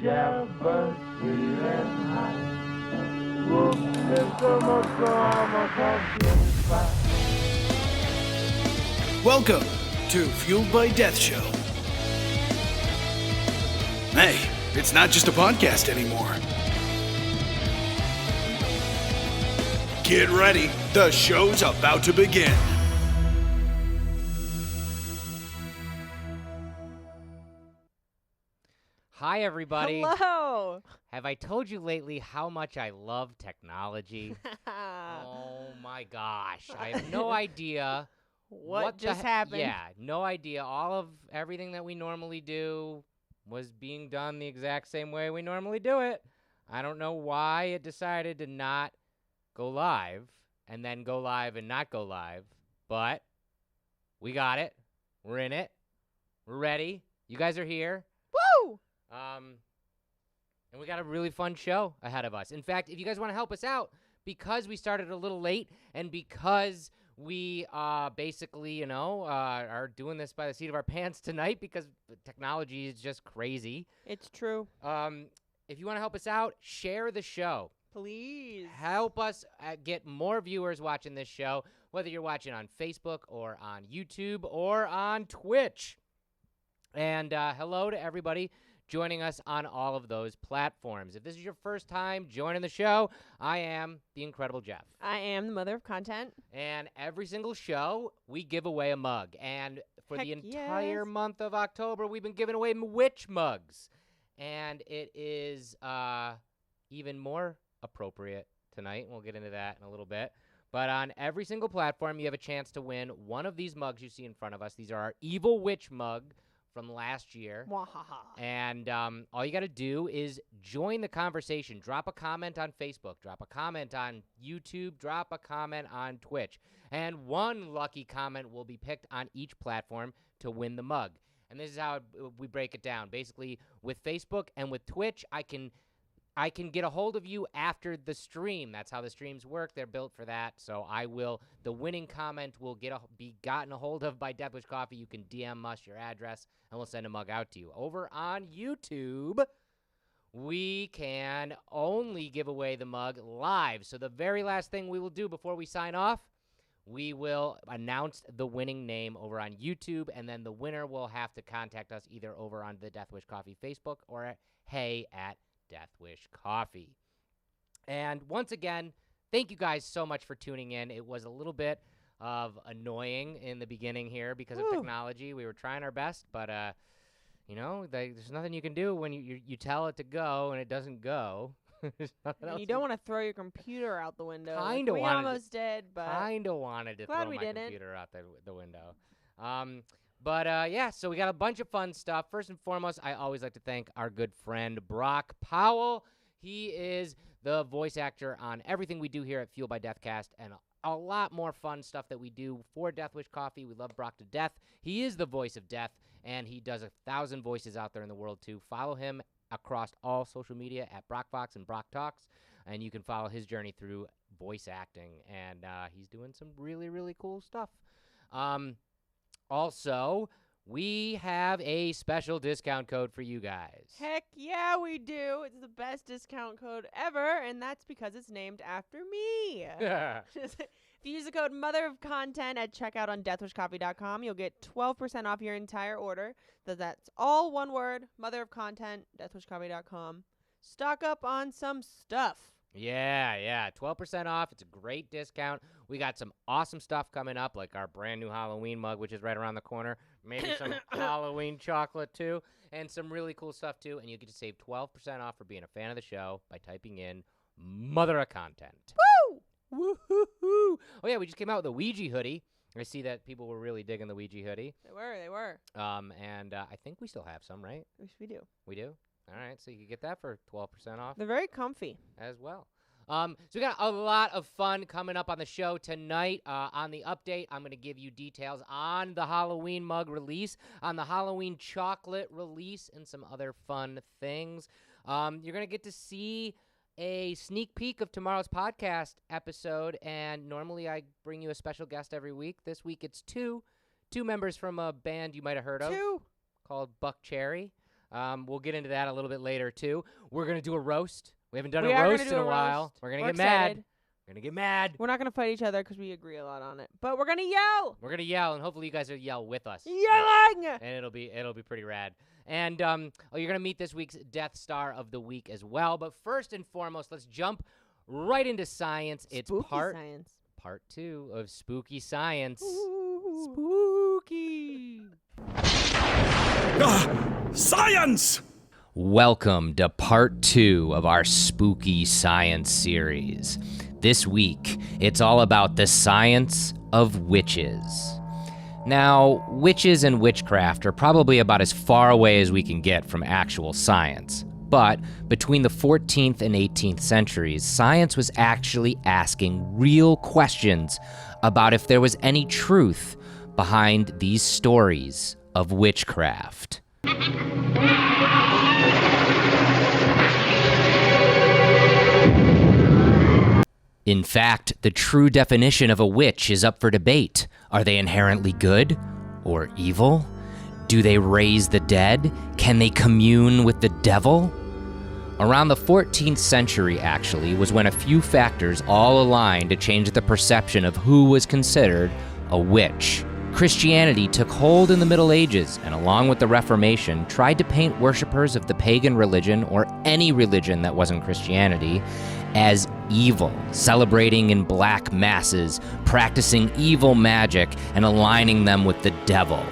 Jeff, but sweet and hot. Whoop, Mr. Motorama coffee spot. Welcome to Fueled by Death Show. Hey, it's not just a podcast anymore. Get ready, the show's about to begin. Hi, everybody. Hello. Have I told you lately how much I love technology? Oh my gosh. I have no idea. What the just happened? Yeah, no idea. Everything that we normally do was being done the exact same way we normally do it. I don't know why it decided to not go live and then go live and not go live, but we got it. We're in it. We're ready. You guys are here. Woo! And we got a really fun show ahead of us. In fact, if you guys want to help us out, because we started a little late and because we basically, are doing this by the seat of our pants tonight because technology is just crazy. It's true. If you want to help us out, share the show. Please. Help us get more viewers watching this show, whether you're watching on Facebook or on YouTube or on Twitch. And hello to everybody joining us on all of those platforms. If this is your first time joining the show, I am the Incredible Jeff. I am the mother of content. And every single show, we give away a mug. And for Heck the entire yes. month of October, we've been giving away witch mugs. And it is even more appropriate tonight. We'll get into that in a little bit. But on every single platform, you have a chance to win one of these mugs you see in front of us. These are our Evil Witch mug from last year. Wahaha. And all you got to do is join the conversation. Drop a comment on Facebook. Drop a comment on YouTube. Drop a comment on Twitch. And one lucky comment will be picked on each platform to win the mug. And this is how we break it down. Basically, with Facebook and with Twitch, I can get a hold of you after the stream. That's how the streams work. They're built for that. So the winning comment will be gotten a hold of by Deathwish Coffee. You can DM us your address, and we'll send a mug out to you. Over on YouTube, we can only give away the mug live. So the very last thing we will do before we sign off, we will announce the winning name over on YouTube, and then the winner will have to contact us either over on the Deathwish Coffee Facebook or at hey@Deathwish Coffee. And once again, thank you guys so much for tuning in. It was a little bit of annoying in the beginning here because of technology. We were trying our best, but there's nothing you can do when you tell it to go and it doesn't go. And you don't want to throw your computer out the window. Kinda we wanted almost did, but Kinda wanted to glad throw we my didn't. computer out the window. So we got a bunch of fun stuff. First and foremost, I always like to thank our good friend Brock Powell. He is the voice actor on everything we do here at Fuel by Deathcast and a lot more fun stuff that we do for Deathwish Coffee. We love Brock to death. He is the voice of death, and he does 1,000 voices out there in the world, too. Follow him across all social media at BrockFox and Brock Talks, and you can follow his journey through voice acting, and he's doing some really, really cool stuff. Also, we have a special discount code for you guys. heck yeah, we do. It's the best discount code ever, and that's because it's named after me. If you use the code Mother of Content at checkout on deathwishcoffee.com, you'll get 12% off your entire order. That's all one word, Mother of Content, deathwishcoffee.com. Stock up on some stuff. Yeah, 12% off. It's a great discount. We got some awesome stuff coming up, like our brand new Halloween mug, which is right around the corner. Maybe some Halloween chocolate, too, and some really cool stuff, too. And you get to save 12% off for being a fan of the show by typing in Mother of Content. Woo! Woo-hoo-hoo! Oh, yeah, we just came out with a Ouija hoodie. I see that people were really digging the Ouija hoodie. They were. And I think we still have some, right? Wish we do. We do? All right, so you can get that for 12% off They're very comfy. as well. So we got a lot of fun coming up on the show tonight. On the update, I'm going to give you details on the Halloween mug release, on the Halloween chocolate release, and some other fun things. You're going to get to see a sneak peek of tomorrow's podcast episode, and normally I bring you a special guest every week. This week it's two members from a band you might have heard of called Buck Cherry. We'll get into that a little bit later, too. We're going to do a roast. We haven't done We a are roast gonna in do a a while. roast. We're going to We're get mad. excited. We're going to get mad. We're not going to fight each other because we agree a lot on it. But we're going to yell. We're going to yell, and hopefully you guys will yell with us. Yelling! And it'll be pretty rad. And you're going to meet this week's Death Star of the Week as well. But first and foremost, let's jump right into science. It's Spooky part science. 2 of Spooky Science. Ooh. Spooky. Science! Welcome to part 2 of our Spooky Science series. This week, it's all about the science of witches. Now, witches and witchcraft are probably about as far away as we can get from actual science. But between the 14th and 18th centuries, science was actually asking real questions about if there was any truth behind these stories of witchcraft. In fact, the true definition of a witch is up for debate. Are they inherently good or evil? Do they raise the dead? Can they commune with the devil? Around the 14th century, actually, was when a few factors all aligned to change the perception of who was considered a witch. Christianity took hold in the Middle Ages, and along with the Reformation, tried to paint worshippers of the pagan religion, or any religion that wasn't Christianity, as evil, celebrating in black masses, practicing evil magic, and aligning them with the devil.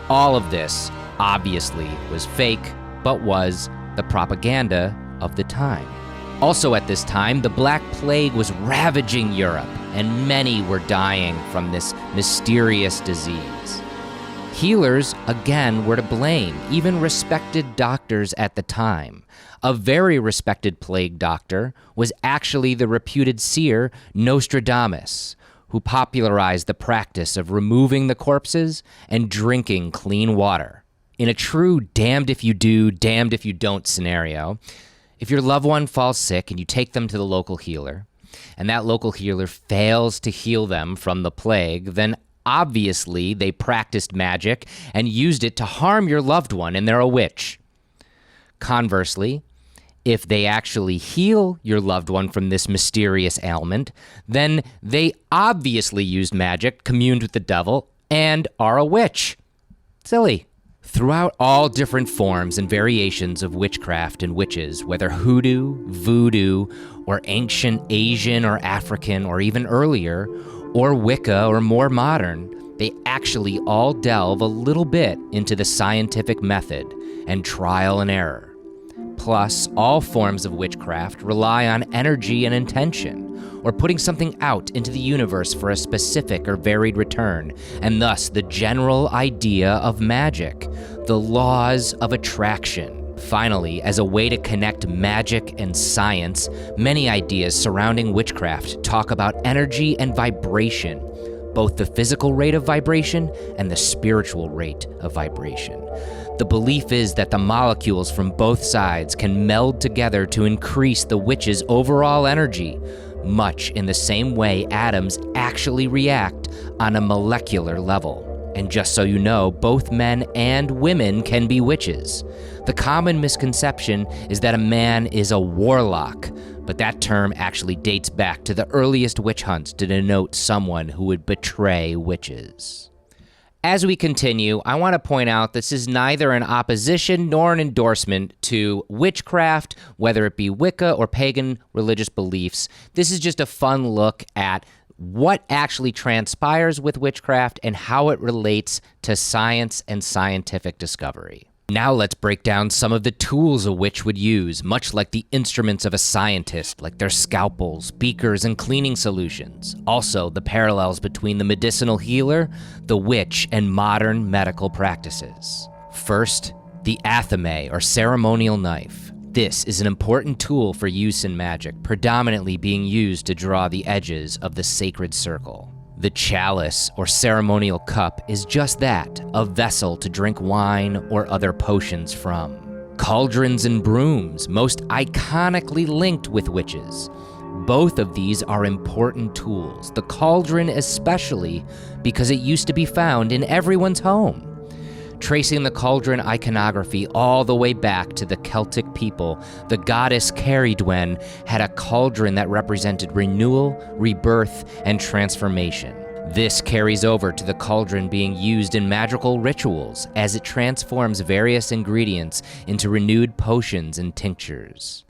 All of this, obviously, was fake, but was the propaganda of the time. Also at this time, the Black Plague was ravaging Europe, and many were dying from this mysterious disease. Healers, again, were to blame, even respected doctors at the time. A very respected plague doctor was actually the reputed seer Nostradamus, who popularized the practice of removing the corpses and drinking clean water. In a true damned if you do, damned if you don't scenario, if your loved one falls sick and you take them to the local healer, and that local healer fails to heal them from the plague, then obviously they practiced magic and used it to harm your loved one, and they're a witch. Conversely, if they actually heal your loved one from this mysterious ailment, then they obviously used magic, communed with the devil, and are a witch. Silly. Throughout all different forms and variations of witchcraft and witches, whether hoodoo, voodoo, or ancient Asian or African, or even earlier, or Wicca or more modern, they actually all delve a little bit into the scientific method and trial and error. Plus, all forms of witchcraft rely on energy and intention, or putting something out into the universe for a specific or varied return, and thus the general idea of magic, the laws of attraction. Finally, as a way to connect magic and science, many ideas surrounding witchcraft talk about energy and vibration, both the physical rate of vibration and the spiritual rate of vibration. The belief is that the molecules from both sides can meld together to increase the witch's overall energy, much in the same way atoms actually react on a molecular level. And just so you know, both men and women can be witches. The common misconception is that a man is a warlock, but that term actually dates back to the earliest witch hunts to denote someone who would betray witches. As we continue, I want to point out this is neither an opposition nor an endorsement to witchcraft, whether it be Wicca or pagan religious beliefs. This is just a fun look at what actually transpires with witchcraft and how it relates to science and scientific discovery. Now let's break down some of the tools a witch would use, much like the instruments of a scientist, like their scalpels, beakers, and cleaning solutions. Also, the parallels between the medicinal healer, the witch, and modern medical practices. First, the athame, or ceremonial knife. This is an important tool for use in magic, predominantly being used to draw the edges of the sacred circle. The chalice, or ceremonial cup, is just that, a vessel to drink wine or other potions from. Cauldrons and brooms, most iconically linked with witches. Both of these are important tools, the cauldron especially because it used to be found in everyone's home. Tracing the cauldron iconography all the way back to the Celtic people, the goddess Ceridwen had a cauldron that represented renewal, rebirth, and transformation. This carries over to the cauldron being used in magical rituals as it transforms various ingredients into renewed potions and tinctures.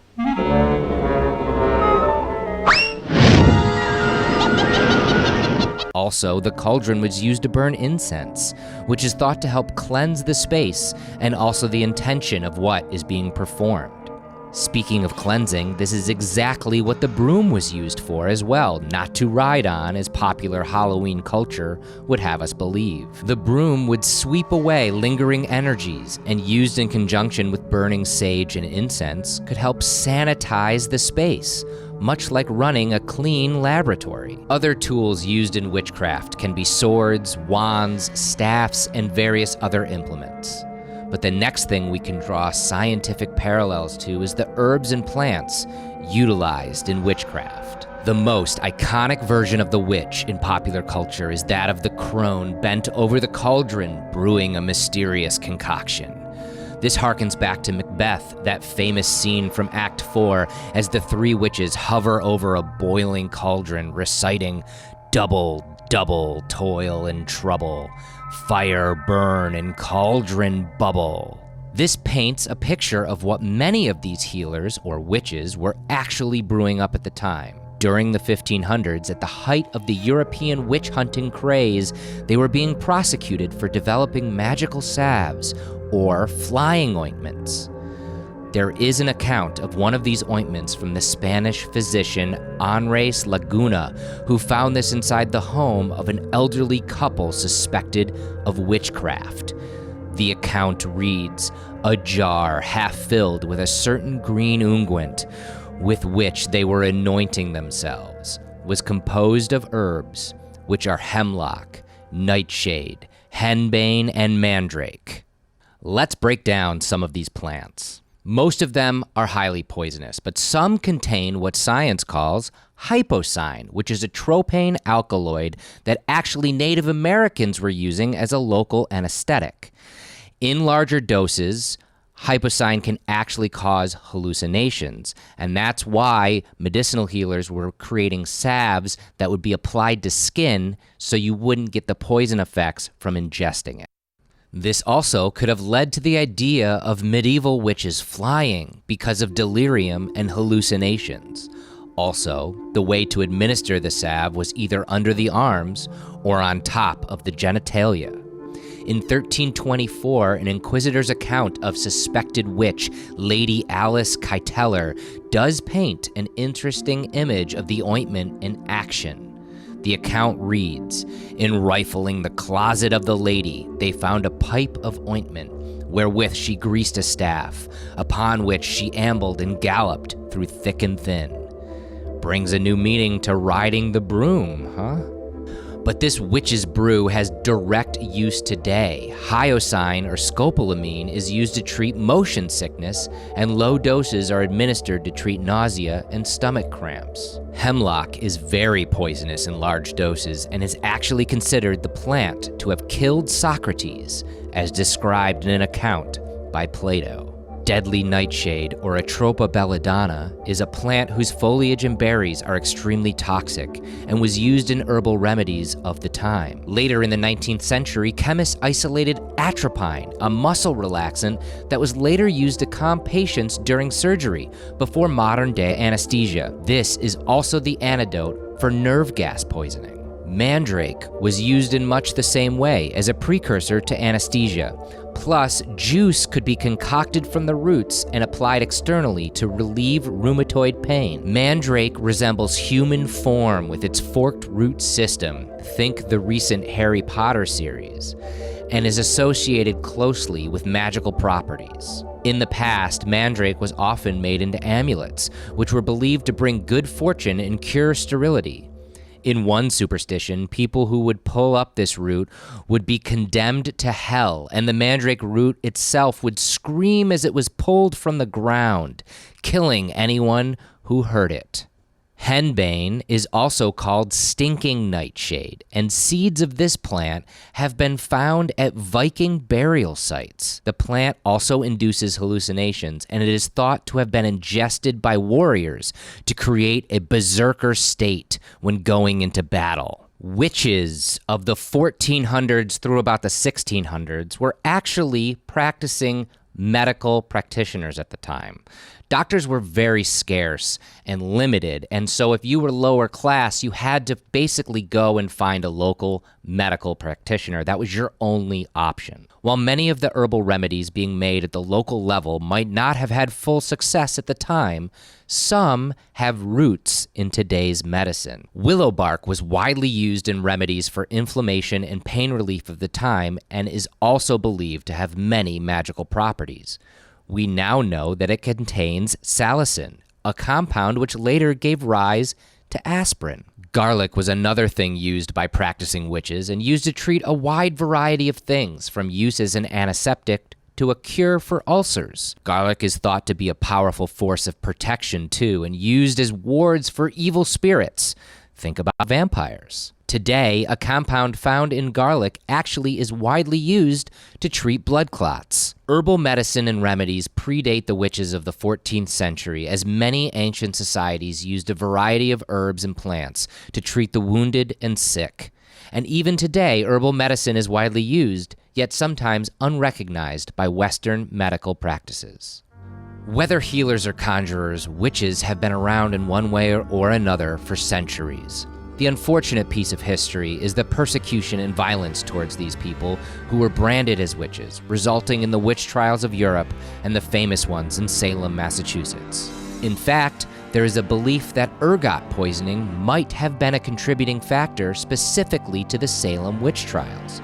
Also, the cauldron was used to burn incense, which is thought to help cleanse the space and also the intention of what is being performed. Speaking of cleansing, this is exactly what the broom was used for as well, not to ride on as popular Halloween culture would have us believe. The broom would sweep away lingering energies, and used in conjunction with burning sage and incense, could help sanitize the space, much like running a clean laboratory. Other tools used in witchcraft can be swords, wands, staffs, and various other implements. But the next thing we can draw scientific parallels to is the herbs and plants utilized in witchcraft. The most iconic version of the witch in popular culture is that of the crone bent over the cauldron brewing a mysterious concoction. This harkens back to Macbeth, that famous scene from Act 4 as the three witches hover over a boiling cauldron reciting, "Double, double, toil and trouble. Fire burn and cauldron bubble." This paints a picture of what many of these healers, or witches, were actually brewing up at the time. During the 1500s, at the height of the European witch hunting craze, they were being prosecuted for developing magical salves, or flying ointments. There is an account of one of these ointments from the Spanish physician Andres Laguna, who found this inside the home of an elderly couple suspected of witchcraft. The account reads, "A jar half filled with a certain green unguent, with which they were anointing themselves, was composed of herbs, which are hemlock, nightshade, henbane, and mandrake." Let's break down some of these plants. Most of them are highly poisonous, but some contain what science calls hyposcine, which is a tropane alkaloid that actually Native Americans were using as a local anesthetic. In larger doses, hyposcine can actually cause hallucinations, and that's why medicinal healers were creating salves that would be applied to skin so you wouldn't get the poison effects from ingesting it. This also could have led to the idea of medieval witches flying because of delirium and hallucinations. Also, the way to administer the salve was either under the arms or on top of the genitalia. In 1324, an inquisitor's account of suspected witch Lady Alice Kyteler does paint an interesting image of the ointment in action. The account reads, "In rifling the closet of the lady, they found a pipe of ointment, wherewith she greased a staff, upon which she ambled and galloped through thick and thin." Brings a new meaning to riding the broom, huh? But this witch's brew has direct use today. Hyoscine or scopolamine is used to treat motion sickness, and low doses are administered to treat nausea and stomach cramps. Hemlock is very poisonous in large doses and is actually considered the plant to have killed Socrates, as described in an account by Plato. Deadly nightshade, or Atropa belladonna, is a plant whose foliage and berries are extremely toxic and was used in herbal remedies of the time. Later in the 19th century, chemists isolated atropine, a muscle relaxant that was later used to calm patients during surgery before modern-day anesthesia. This is also the antidote for nerve gas poisoning. Mandrake was used in much the same way as a precursor to anesthesia. Plus, juice could be concocted from the roots and applied externally to relieve rheumatoid pain. Mandrake resembles human form with its forked root system, think the recent Harry Potter series, and is associated closely with magical properties. In the past, mandrake was often made into amulets, which were believed to bring good fortune and cure sterility. In one superstition, people who would pull up this root would be condemned to hell, and the mandrake root itself would scream as it was pulled from the ground, killing anyone who heard it. Henbane is also called stinking nightshade, and seeds of this plant have been found at Viking burial sites. The plant also induces hallucinations, and it is thought to have been ingested by warriors to create a berserker state when going into battle. Witches of the 1400s through about the 1600s were actually practicing medical practitioners at the time. Doctors were very scarce and limited, and so if you were lower class, you had to basically go and find a local medical practitioner. That was your only option. While many of the herbal remedies being made at the local level might not have had full success at the time, some have roots in today's medicine. Willow bark was widely used in remedies for inflammation and pain relief of the time and is also believed to have many magical properties. We now know that it contains salicin, a compound which later gave rise to aspirin. Garlic was another thing used by practicing witches and used to treat a wide variety of things, from use as an antiseptic to a cure for ulcers. Garlic is thought to be a powerful force of protection, too, and used as wards for evil spirits. Think about vampires. Today, a compound found in garlic actually is widely used to treat blood clots. Herbal medicine and remedies predate the witches of the 14th century, as many ancient societies used a variety of herbs and plants to treat the wounded and sick. And even today, herbal medicine is widely used, yet sometimes unrecognized by Western medical practices. Whether healers or conjurers, witches have been around in one way or another for centuries. The unfortunate piece of history is the persecution and violence towards these people who were branded as witches, resulting in the witch trials of Europe and the famous ones in Salem, Massachusetts. In fact, there is a belief that ergot poisoning might have been a contributing factor specifically to the Salem witch trials.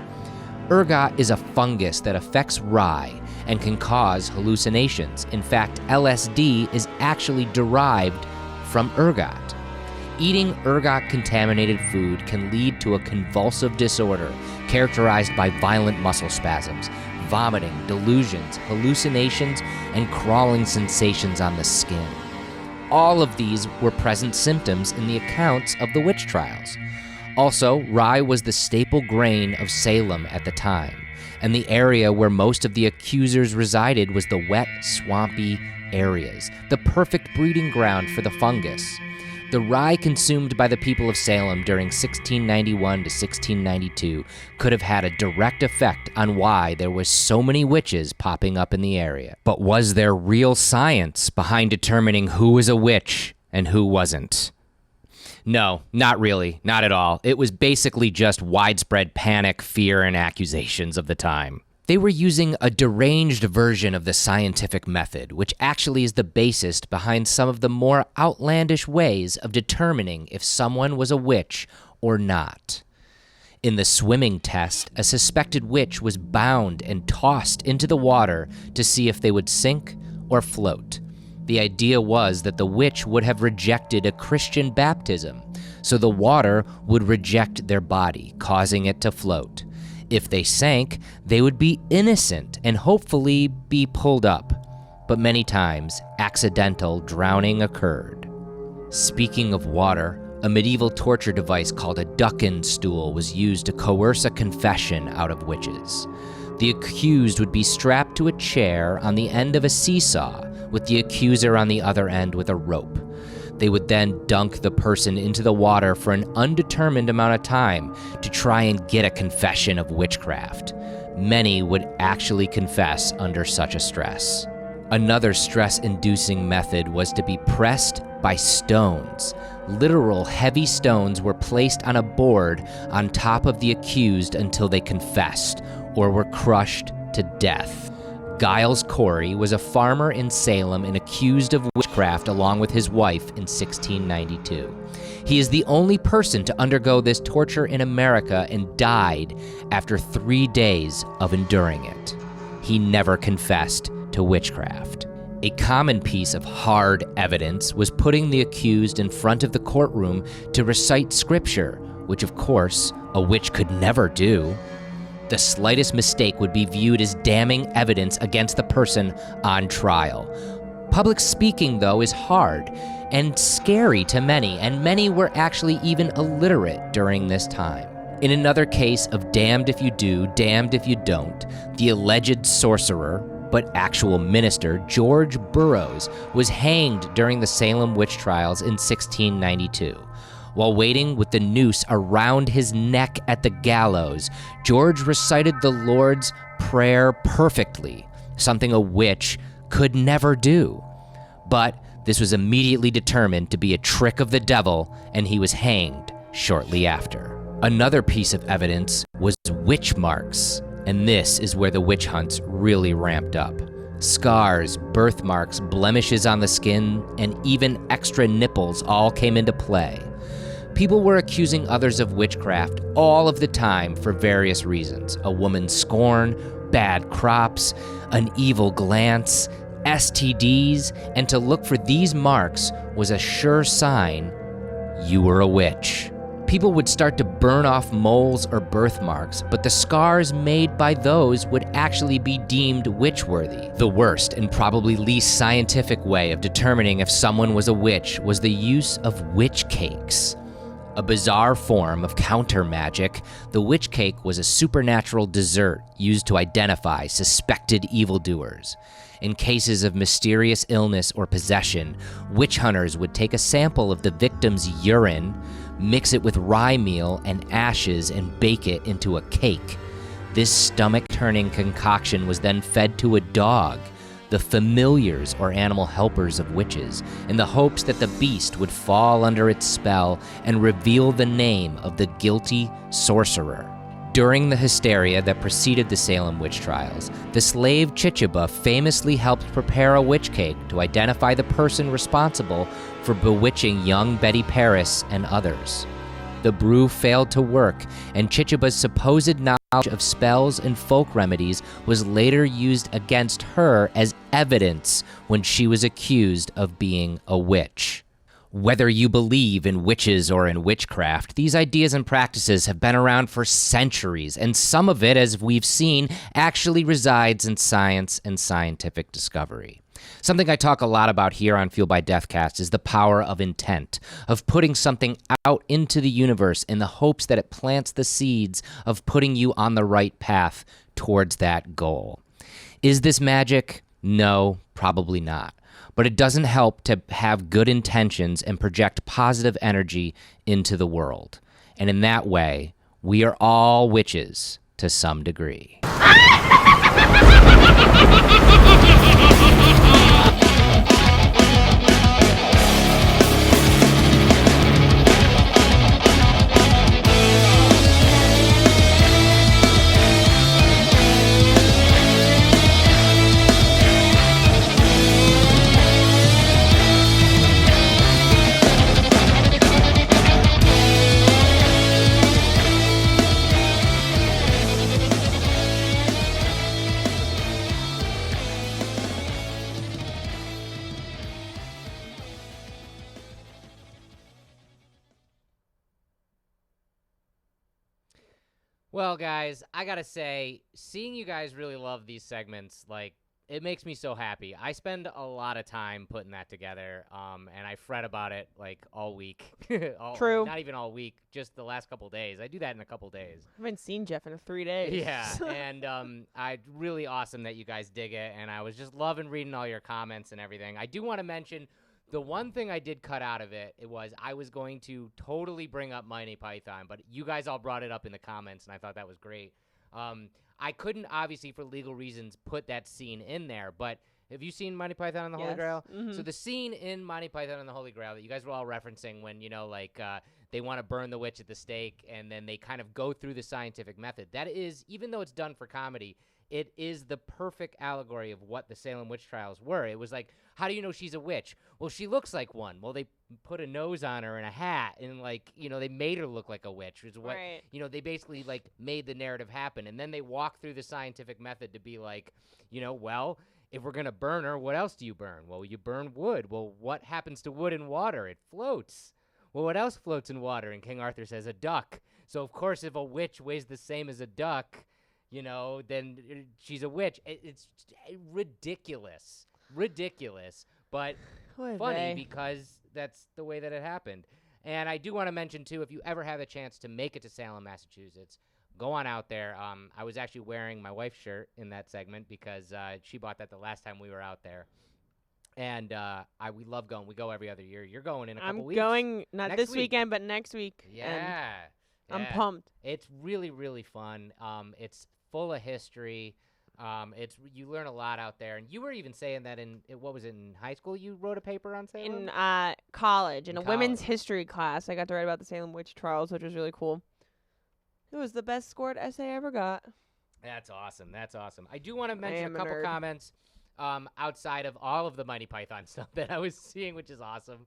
Ergot is a fungus that affects rye and can cause hallucinations. In fact, LSD is actually derived from ergot. Eating ergot-contaminated food can lead to a convulsive disorder characterized by violent muscle spasms, vomiting, delusions, hallucinations, and crawling sensations on the skin. All of these were present symptoms in the accounts of the witch trials. Also, rye was the staple grain of Salem at the time, and the area where most of the accusers resided was the wet, swampy areas, the perfect breeding ground for the fungus. The rye consumed by the people of Salem during 1691 to 1692 could have had a direct effect on why there was so many witches popping up in the area. But was there real science behind determining who was a witch and who wasn't? No, not really, not at all. It was basically just widespread panic, fear, and accusations of the time. They were using a deranged version of the scientific method, which actually is the basis behind some of the more outlandish ways of determining if someone was a witch or not. In the swimming test, a suspected witch was bound and tossed into the water to see if they would sink or float. The idea was that the witch would have rejected a Christian baptism, so the water would reject their body, causing it to float. If they sank, they would be innocent and hopefully be pulled up. But many times, accidental drowning occurred. Speaking of water, a medieval torture device called a ducken stool was used to coerce a confession out of witches. The accused would be strapped to a chair on the end of a seesaw, with the accuser on the other end with a rope. They would then dunk the person into the water for an undetermined amount of time to try and get a confession of witchcraft. Many would actually confess under such a stress. Another stress-inducing method was to be pressed by stones. Literal heavy stones were placed on a board on top of the accused until they confessed or were crushed to death. Giles Corey was a farmer in Salem and accused of witchcraft along with his wife in 1692. He is the only person to undergo this torture in America and died after 3 days of enduring it. He never confessed to witchcraft. A common piece of hard evidence was putting the accused in front of the courtroom to recite scripture, which of course a witch could never do. The slightest mistake would be viewed as damning evidence against the person on trial. Public speaking, though, is hard, and scary to many, and many were actually even illiterate during this time. In another case of damned if you do, damned if you don't, the alleged sorcerer, but actual minister, George Burroughs, was hanged during the Salem witch trials in 1692. While waiting with the noose around his neck at the gallows, George recited the Lord's Prayer perfectly, something a witch could never do. But this was immediately determined to be a trick of the devil, and he was hanged shortly after. Another piece of evidence was witch marks, and this is where the witch hunts really ramped up. Scars, birthmarks, blemishes on the skin, and even extra nipples all came into play. People were accusing others of witchcraft all of the time for various reasons. A woman's scorn, bad crops, an evil glance, STDs, and to look for these marks was a sure sign you were a witch. People would start to burn off moles or birthmarks, but the scars made by those would actually be deemed witch-worthy. The worst and probably least scientific way of determining if someone was a witch was the use of witch cakes. A bizarre form of counter magic, the witch cake was a supernatural dessert used to identify suspected evildoers. In cases of mysterious illness or possession, witch hunters would take a sample of the victim's urine, mix it with rye meal and ashes, and bake it into a cake. This stomach-turning concoction was then fed to a dog, the familiars or animal helpers of witches, in the hopes that the beast would fall under its spell and reveal the name of the guilty sorcerer. During the hysteria that preceded the Salem witch trials, the slave Chichiba famously helped prepare a witch cake to identify the person responsible for bewitching young Betty Paris and others. The brew failed to work, and Chichiba's supposed knowledge of spells and folk remedies was later used against her as evidence when she was accused of being a witch. Whether you believe in witches or in witchcraft, these ideas and practices have been around for centuries, and some of it, as we've seen, actually resides in science and scientific discovery. Something I talk a lot about here on Fueled by Deathcast is the power of intent, of putting something out into the universe in the hopes that it plants the seeds of putting you on the right path towards that goal. Is this magic? No, probably not. But it doesn't help to have good intentions and project positive energy into the world. And in that way, we are all witches to some degree. Well, guys, I gotta say, seeing you guys really love these segments, like, it makes me so happy. I spend a lot of time putting that together, and I fret about it, like, all week. True. Not even all week, just the last couple days. I do that in a couple days. I haven't seen Jeff in 3 days. Yeah, and really awesome that you guys dig it, and I was just loving reading all your comments and everything. I do want to mention the one thing I did cut out of it, was I was going to totally bring up Monty Python, but you guys all brought it up in the comments, and I thought that was great. I couldn't, obviously, for legal reasons, put that scene in there, but have you seen Monty Python and the Holy Grail? Mm-hmm. So the scene in Monty Python and the Holy Grail that you guys were all referencing when, they want to burn the witch at the stake, and then they kind of go through the scientific method. That is, even though it's done for comedy, it is the perfect allegory of what the Salem witch trials were. It was like, how do you know she's a witch? Well, she looks like one. Well, they put a nose on her and a hat, and, they made her look like a witch, which is what, Right. they basically, made the narrative happen. And then they walk through the scientific method to be like, well, if we're going to burn her, what else do you burn? Well, you burn wood. Well, what happens to wood in water? It floats. Well, what else floats in water? And King Arthur says a duck. So, of course, if a witch weighs the same as a duck, then she's a witch. It's ridiculous. Ridiculous. but Oy funny vey. because that's the way that it happened. And I do want to mention, too, if you ever have a chance to make it to Salem, Massachusetts, go on out there. I was actually wearing my wife's shirt in that segment because she bought that the last time we were out there. And we love going. We go every other year. You're going in a couple I'm weeks. going not Next this week. weekend, but next week. and Yeah. I'm yeah. pumped. It's really, really fun. It's full of history. You learn a lot out there. And you were even saying that in high school you wrote a paper on Salem? In college, in In a women's college. history class, I got to write about the Salem witch trials, which was really cool. It was the best scored essay I ever got. That's awesome. That's awesome. I do want to mention am a a couple nerd. comments outside of all of the Mighty Python stuff that I was seeing, which is awesome.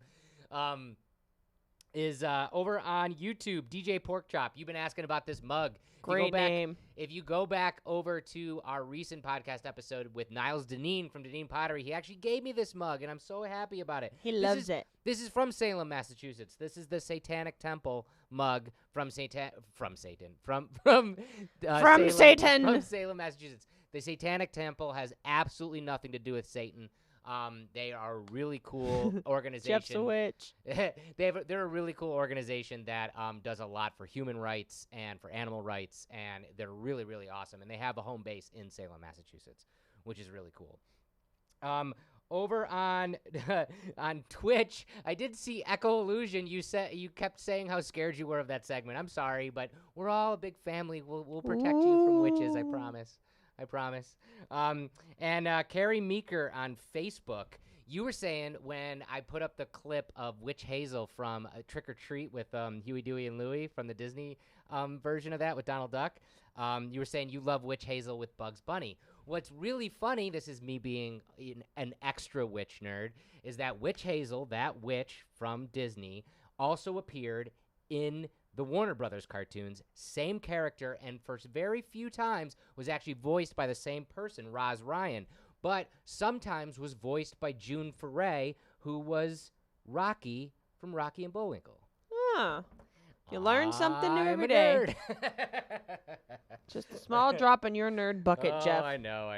Is over on YouTube, DJ Porkchop. You've been asking about this mug. Great name. If you go back over to our recent podcast episode with Niles Deneen from Deneen Pottery, he actually gave me this mug, and I'm so happy about it. He loves it. This is from Salem, Massachusetts. This is the Satanic Temple mug from Salem, Satan. from Salem, Massachusetts. The Satanic Temple has absolutely nothing to do with Satan. They are a really cool organization. Jeff's a witch. They're a really cool organization that does a lot for human rights and for animal rights, and they're really, really awesome. And they have a home base in Salem, Massachusetts, which is really cool. Over on on Twitch, I did see Echo Illusion. You kept saying how scared you were of that segment. I'm sorry, but we're all a big family. We'll protect you from witches. I promise. I promise. And Carrie Meeker on Facebook, you were saying when I put up the clip of Witch Hazel from Trick or Treat with Huey, Dewey, and Louie from the Disney version of that with Donald Duck, you were saying you love Witch Hazel with Bugs Bunny. What's really funny, this is me being an extra witch nerd, is that Witch Hazel, that witch from Disney, also appeared in the Warner Brothers cartoons, same character, and for very few times was actually voiced by the same person, Roz Ryan, but sometimes was voiced by June Foray, who was Rocky from Rocky and Bullwinkle. Huh. You learn something new I'm every a day. nerd. Just a small drop in your nerd bucket, Jeff. I know.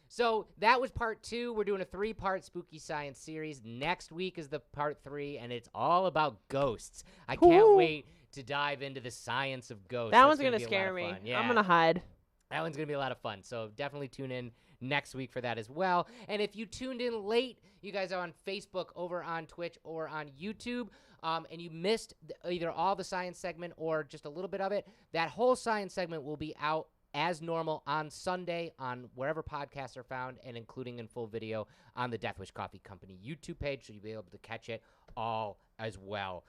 So that was part 2. We're doing a 3-part spooky science series. Next week is the part 3, and it's all about ghosts. I can't Ooh. wait to dive into the science of ghosts. That That's one's going to be a lot scare of me. fun. Yeah. I'm going to hide. That one's going to be a lot of fun. So definitely tune in next week for that as well. And if you tuned in late, you guys are on Facebook, over on Twitch, or on YouTube, and you missed either all the science segment or just a little bit of it, that whole science segment will be out as normal on Sunday on wherever podcasts are found, and including in full video on the Death Wish Coffee Company YouTube page, so you'll be able to catch it all as well.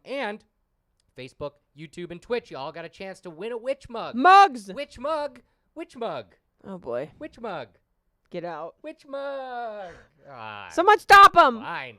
And Facebook, YouTube, and Twitch, you all got a chance to win a witch mug. Mugs! Witch mug. Witch mug. Oh, boy. Witch mug. Get out. Witch mug. Someone stop him! Fine.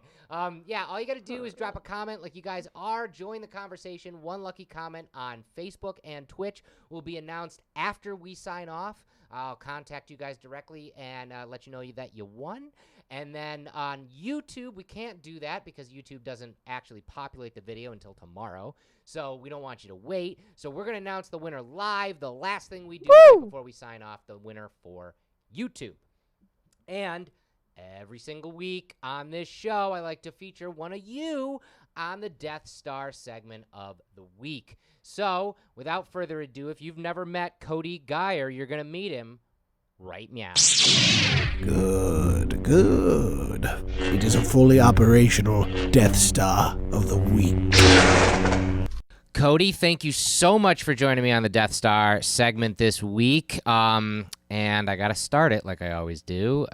Yeah, all you got to do is drop a comment like you guys are. Join the conversation. One lucky comment on Facebook and Twitch will be announced after we sign off. I'll contact you guys directly and let you know that you won. And then on YouTube, we can't do that because YouTube doesn't actually populate the video until tomorrow. So we don't want you to wait. So we're going to announce the winner live. The last thing we do right before we sign off, the winner for YouTube. And every single week on this show, I like to feature one of you on the Death Star segment of the week. So, without further ado, if you've never met Cody Geyer, you're going to meet him right now. Good. It is a fully operational Death Star of the week. Cody, thank you so much for joining me on the Death Star segment this week. And I got to start it like I always do.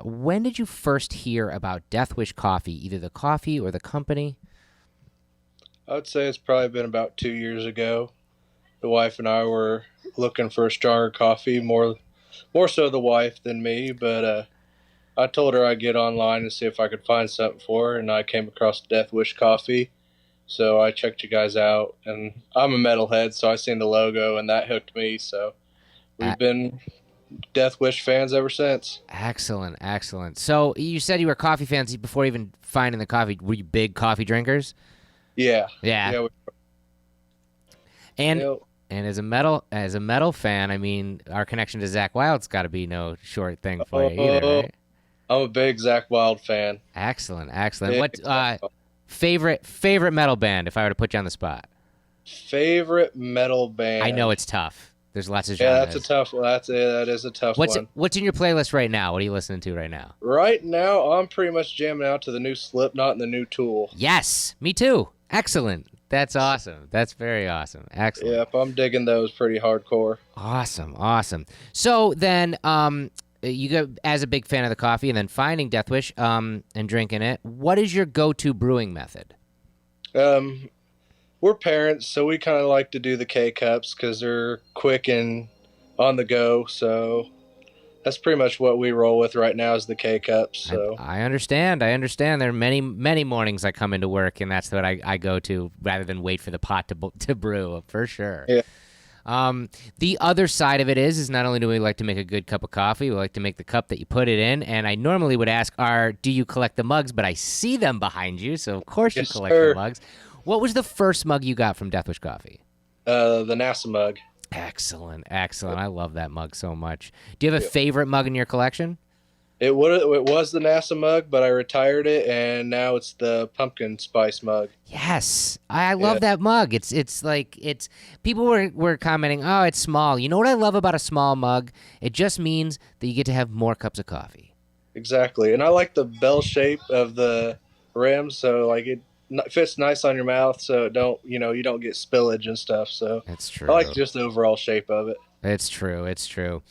When did you first hear about Death Wish Coffee, either the coffee or the company? I would say it's probably been about 2 years ago. The wife and I were looking for a stronger coffee, more so the wife than me, but I told her I'd get online and see if I could find something for her, and I came across Death Wish Coffee. So I checked you guys out, and I'm a metalhead, so I seen the logo, and that hooked me. So we've been Death Wish fans ever since. Excellent. So you said you were coffee fans before even finding the coffee. Were you big coffee drinkers? Yeah. Yeah. And Yep. and as a metal fan, I mean, our connection to Zakk Wylde's got to be no short thing for you either, right? I'm a big Zach Wild fan. Excellent, excellent. Big What Zakk Wylde. favorite metal band? If I were to put you on the spot, Favorite metal band? I know it's tough. There's lots of Yeah, genres. that's a tough one. That is a tough one. What's in your playlist right now? What are you listening to right now? Right now, I'm pretty much jamming out to the new Slipknot and the new Tool. Yes, me too. Excellent. That's awesome. That's very awesome. Excellent. Yep, I'm digging those pretty hardcore. Awesome, awesome. So then, you go as a big fan of the coffee, and then finding Death Wish, and drinking it. What is your go-to brewing method? We're parents, so we kind of like to do the K-Cups because they're quick and on the go. So that's pretty much what we roll with right now is the K-Cups. So I understand. I understand. There are many mornings I come into work, and that's what I go to rather than wait for the pot to brew, for sure. Yeah. The other side of it is not only do we like to make a good cup of coffee, we like to make the cup that you put it in. And I normally would ask, do you collect the mugs? But I see them behind you, so of course you Yes, collect sir. the mugs. What was the first mug you got from Death Wish Coffee? the NASA mug. Excellent, excellent. I love that mug so much. Do you have a favorite mug in your collection? It was the NASA mug, but I retired it, and now it's the pumpkin spice mug. Yes, I love Yeah. that mug. It's like people were commenting, oh, it's small. You know what I love about a small mug? It just means that you get to have more cups of coffee. Exactly, and I like the bell shape of the rim, so like it fits nice on your mouth, so you don't get spillage and stuff. So That's true. I like just the overall shape of it. It's true. It's true.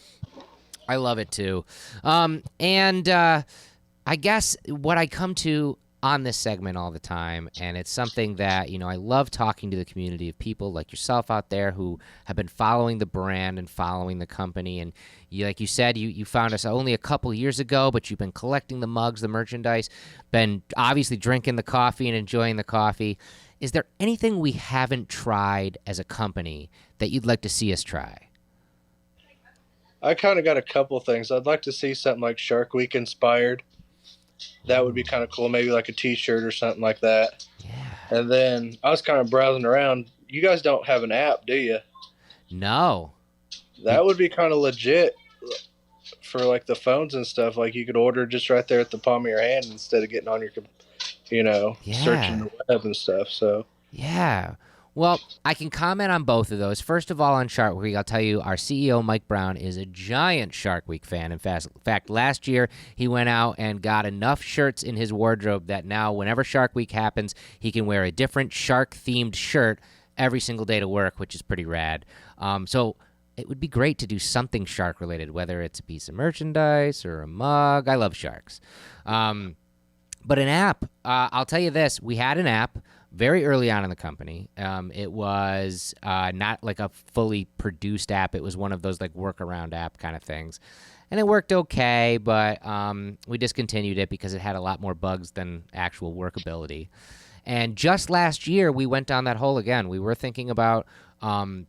I love it too. And I guess what I come to on this segment all the time, and it's something that, I love talking to the community of people like yourself out there who have been following the brand and following the company. And like you said, you found us only a couple years ago, but you've been collecting the mugs, the merchandise, been obviously drinking the coffee and enjoying the coffee. Is there anything we haven't tried as a company that you'd like to see us try? I kind of got a couple things. I'd like to see something like Shark Week inspired. That would be kind of cool. Maybe like a T-shirt or something like that. Yeah. And then I was kind of browsing around. You guys don't have an app, do you? No. That would be kind of legit for like the phones and stuff. Like you could order just right there at the palm of your hand instead of getting on your, searching the web and stuff. So Yeah. Well, I can comment on both of those. First of all, on Shark Week, I'll tell you our CEO, Mike Brown, is a giant Shark Week fan. In fact, last year he went out and got enough shirts in his wardrobe that now whenever Shark Week happens, he can wear a different shark-themed shirt every single day to work, which is pretty rad. So it would be great to do something shark-related, whether it's a piece of merchandise or a mug. I love sharks. But an app, I'll tell you this. We had an app very early on in the company. It was not like a fully produced app. It was one of those like workaround app kind of things. And it worked okay, but we discontinued it because it had a lot more bugs than actual workability. And just last year, we went down that hole again. We were thinking about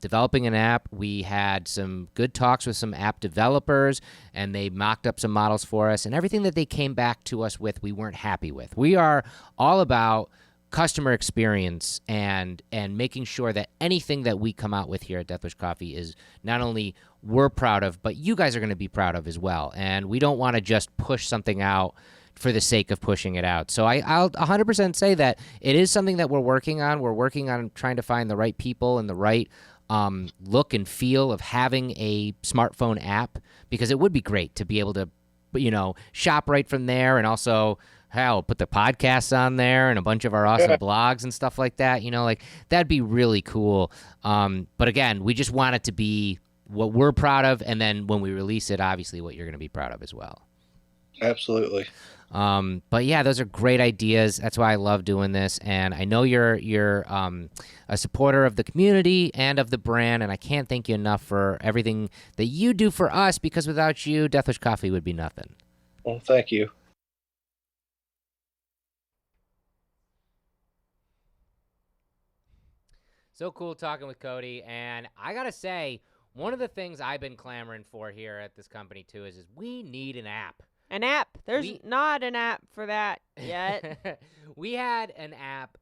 developing an app. We had some good talks with some app developers, and they mocked up some models for us. And everything that they came back to us with, we weren't happy with. We are all about customer experience and making sure that anything that we come out with here at Death Wish Coffee is not only we're proud of, but you guys are going to be proud of as well. And we don't want to just push something out for the sake of pushing it out. So I'll 100% say that it is something that we're working on. We're working on trying to find the right people and the right look and feel of having a smartphone app, because it would be great to be able to, shop right from there, and also put the podcasts on there and a bunch of our awesome blogs and stuff like that. That'd be really cool. But again, we just want it to be what we're proud of, and then when we release it, obviously what you're going to be proud of as well. absolutely. But yeah, those are great ideas. That's why I love doing this. And I know you're a supporter of the community and of the brand, and I can't thank you enough for everything that you do for us, because without you, Death Wish Coffee would be nothing. Well, thank you. So cool talking with Cody. And I got to say, one of the things I've been clamoring for here at this company too is we need an app. An app. There's not an app for that yet. We had an app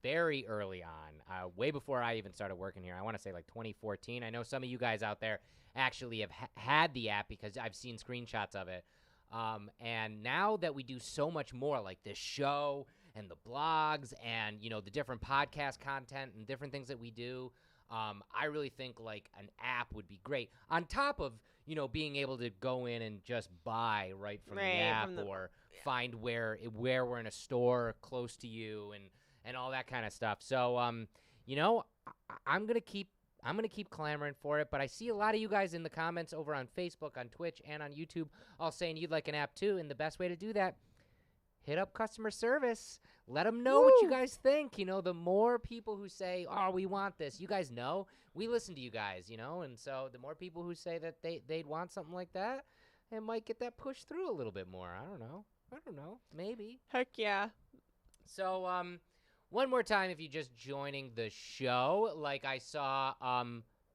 very early on, way before I even started working here. I want to say like 2014. I know some of you guys out there actually have had the app because I've seen screenshots of it. And now that we do so much more, like this show and the blogs and, you know, the different podcast content and different things that we do, I really think like an app would be great. On top of, you know, being able to go in and just buy right from the app or find where we're in a store close to you and all that kind of stuff. So, you know, I'm gonna keep clamoring for it. But I see a lot of you guys in the comments over on Facebook, on Twitch, and on YouTube all saying you'd like an app too. And the best way to do that, hit up customer service. Let them know what you guys think. You know, the more people who say, oh, we want this, you guys know, we listen to you guys, you know. And so the more people who say that they'd want something like that, it might get that pushed through a little bit more. I don't know. Maybe. Heck yeah. So, one more time, if you're just joining the show, like I saw,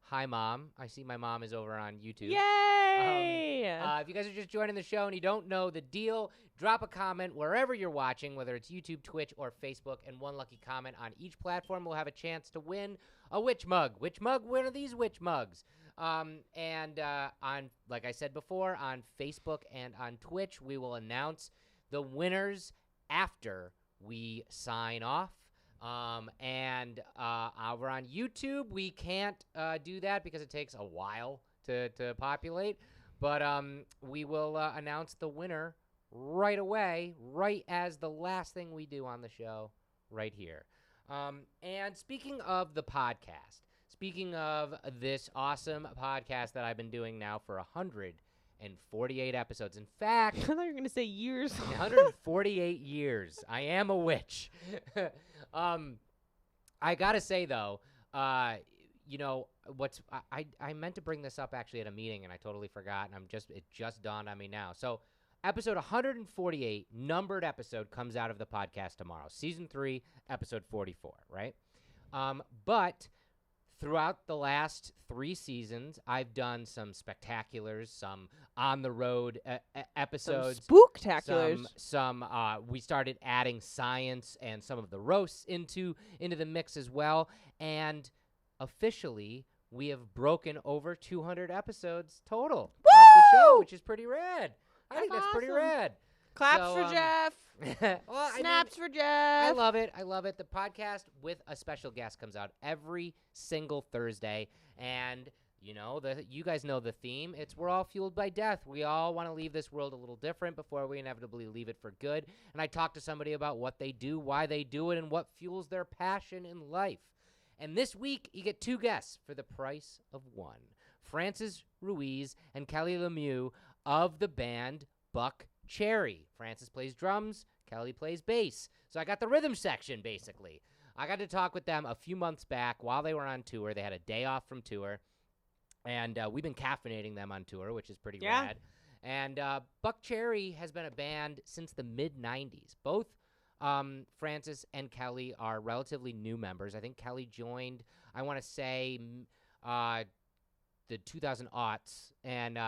hi, Mom. I see my mom is over on YouTube. Yay! If you guys are just joining the show and you don't know the deal, drop a comment wherever you're watching, whether it's YouTube, Twitch, or Facebook, and one lucky comment on each platform will have a chance to win a witch mug. Which mug? One of these witch mugs. And on, like I said before, on Facebook and on Twitch, we will announce the winners after we sign off. And over on YouTube, we can't do that because it takes a while to populate. But we will announce the winner right away, right as the last thing we do on the show right here. And speaking of the podcast, speaking of this awesome podcast that I've been doing now for 148 episodes. In fact, I thought you were going to say years. 148 years. I am a witch. I got to say, though, you know, I meant to bring this up actually at a meeting, and I totally forgot, and it just dawned on me now. So episode 148, numbered episode, comes out of the podcast tomorrow. Season 3, episode 44, right? But throughout the last 3 seasons, I've done some spectaculars, some on-the-road episodes. Some spooktaculars. We started adding science and some of the roasts into the mix as well. And officially, we have broken over 200 episodes total of the show, which is pretty rad. I think that's pretty rad. Claps for Jeff. Well, Snaps for Jeff. I love it. The podcast with a special guest comes out every single Thursday. And, you know, you guys know the theme. We're all fueled by death. We all want to leave this world a little different before we inevitably leave it for good. And I talk to somebody about what they do, why they do it, and what fuels their passion in life. And this week, you get 2 guests for the price of 1. Francis Ruiz and Kelly Lemieux of the band Buck Cherry. Francis plays drums, Kelly plays bass. So I got the rhythm section, basically. I got to talk with them a few months back while they were on tour. They had a day off from tour, and we've been caffeinating them on tour, which is pretty rad. And Buck Cherry has been a band since the mid-'90s. Both Francis and Kelly are relatively new members. I think Kelly joined, I want to say, the 2000 aughts, and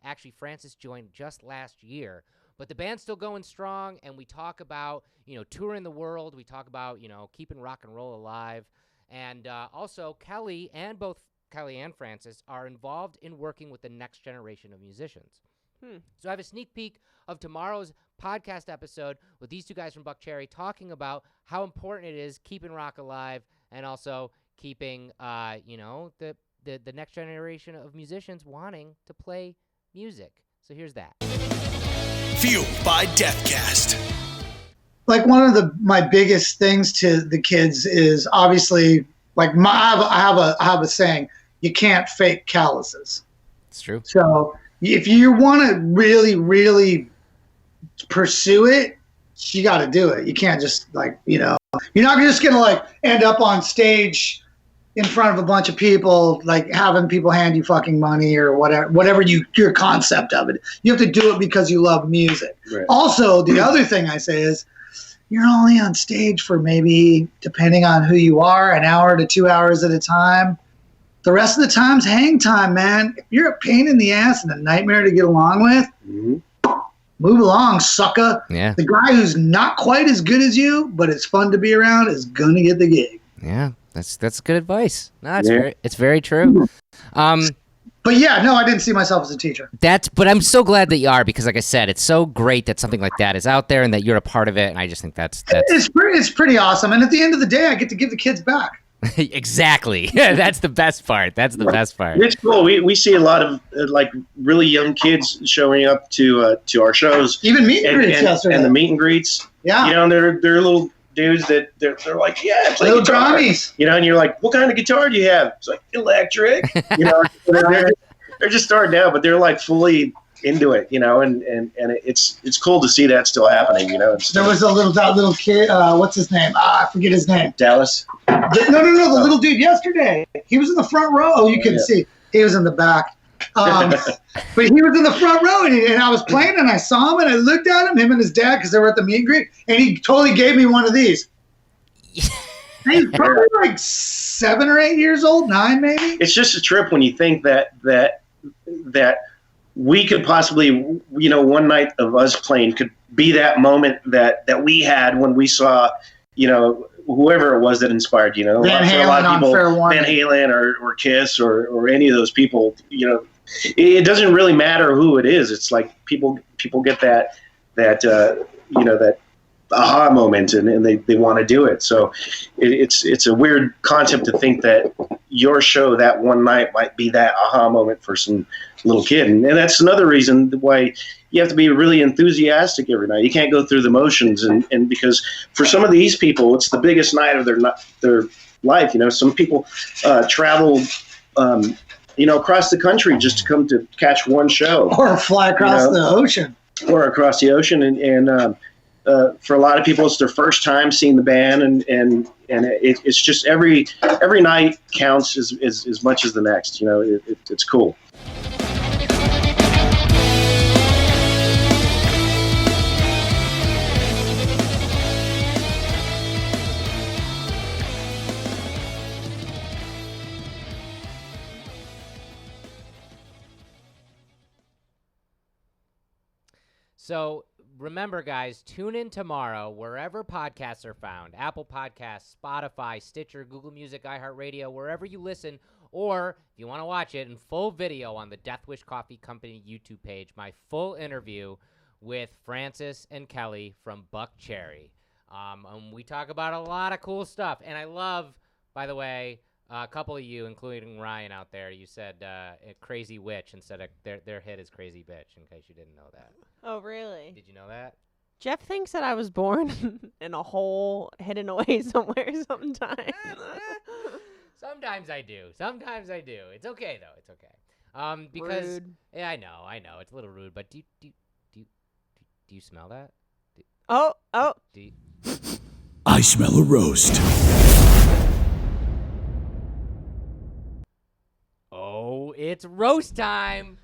actually Francis joined just last year. But the band's still going strong, and we talk about, you know, touring the world. We talk about, you know, keeping rock and roll alive. And also both Kelly and Francis are involved in working with the next generation of musicians. So I have a sneak peek of tomorrow's podcast episode with these 2 guys from Buck Cherry talking about how important it is keeping rock alive and also keeping, you know, the next generation of musicians wanting to play music. So here's that. Fueled by Deathcast. Like one of my biggest things to the kids is obviously like I have a saying, you can't fake calluses. It's true. So if you want to really, really pursue it, you got to do it. You can't just like, you know, you're not just going to like end up on stage in front of a bunch of people, like having people hand you fucking money or whatever your concept of it. You have to do it because you love music. Right. Also, the other thing I say is you're only on stage for maybe, depending on who you are, an hour to 2 hours at a time. The rest of the time's hang time, man. If you're a pain in the ass and a nightmare to get along with, move along, sucker. Yeah. The guy who's not quite as good as you, but it's fun to be around, is going to get the gig. Yeah. That's good advice. No, it's very true. But yeah, no, I didn't see myself as a teacher. But I'm so glad that you are, because like I said, it's so great that something like that is out there and that you're a part of it. And I just think that's It's pretty awesome. And at the end of the day, I get to give the kids back. exactly. That's the best part. That's the best part. It's cool. We see a lot of like really young kids showing up to our shows. Even meet and greets yesterday. And the meet and greets. Yeah. You know, they're little dudes that they're like, yeah, it's like little guitar. Johnnies. You know, and you're like, what kind of guitar do you have? It's like electric. You know, they're just starting out, but they're like fully into it. You know, and it's cool to see that still happening. You know, There was a little kid. What's his name? I forget his name. Dallas. No, the little dude yesterday. He was in the front row. Oh, you can see. He was in the back. But he was in the front row, and I was playing, and I saw him, and I looked at him and his dad, because they were at the meet and greet, and he totally gave me one of these. He's probably like 7 or 8 years old, 9 maybe. It's just a trip when you think that we could possibly, you know, one night of us playing could be that moment that we had when we saw, you know, whoever it was that inspired, you know, Van Halen, a lot of people, on Fair Warning. Van Halen or Kiss or any of those people, you know, it doesn't really matter who it is. It's like people get that you know, that aha moment, and they want to do it. So it's a weird concept to think that your show that one night might be that aha moment for some little kid. And that's another reason why you have to be really enthusiastic every night. You can't go through the motions, and because for some of these people, it's the biggest night of their life. You know, some people travel, you know, across the country just to come to catch one show. Or fly across the ocean. Or across the ocean. And for a lot of people, it's their first time seeing the band, and it's just every night counts as much as the next. You know, it's cool. So remember, guys, tune in tomorrow wherever podcasts are found. Apple Podcasts, Spotify, Stitcher, Google Music, iHeartRadio, wherever you listen. Or if you want to watch it in full video on the Death Wish Coffee Company YouTube page, my full interview with Francis and Kelly from Buck Cherry. And we talk about a lot of cool stuff. And I love, by the way, a couple of you, including Ryan out there, you said Crazy Witch instead of their hit is Crazy Bitch, in case you didn't know that. Oh, really? Did you know that? Jeff thinks that I was born in a hole hidden away somewhere sometimes. Sometimes I do. It's okay, though. It's okay. Because Rude. Yeah, I know. It's a little rude, but do you smell that? Oh. Do you, I smell a roast. Oh, it's roast time.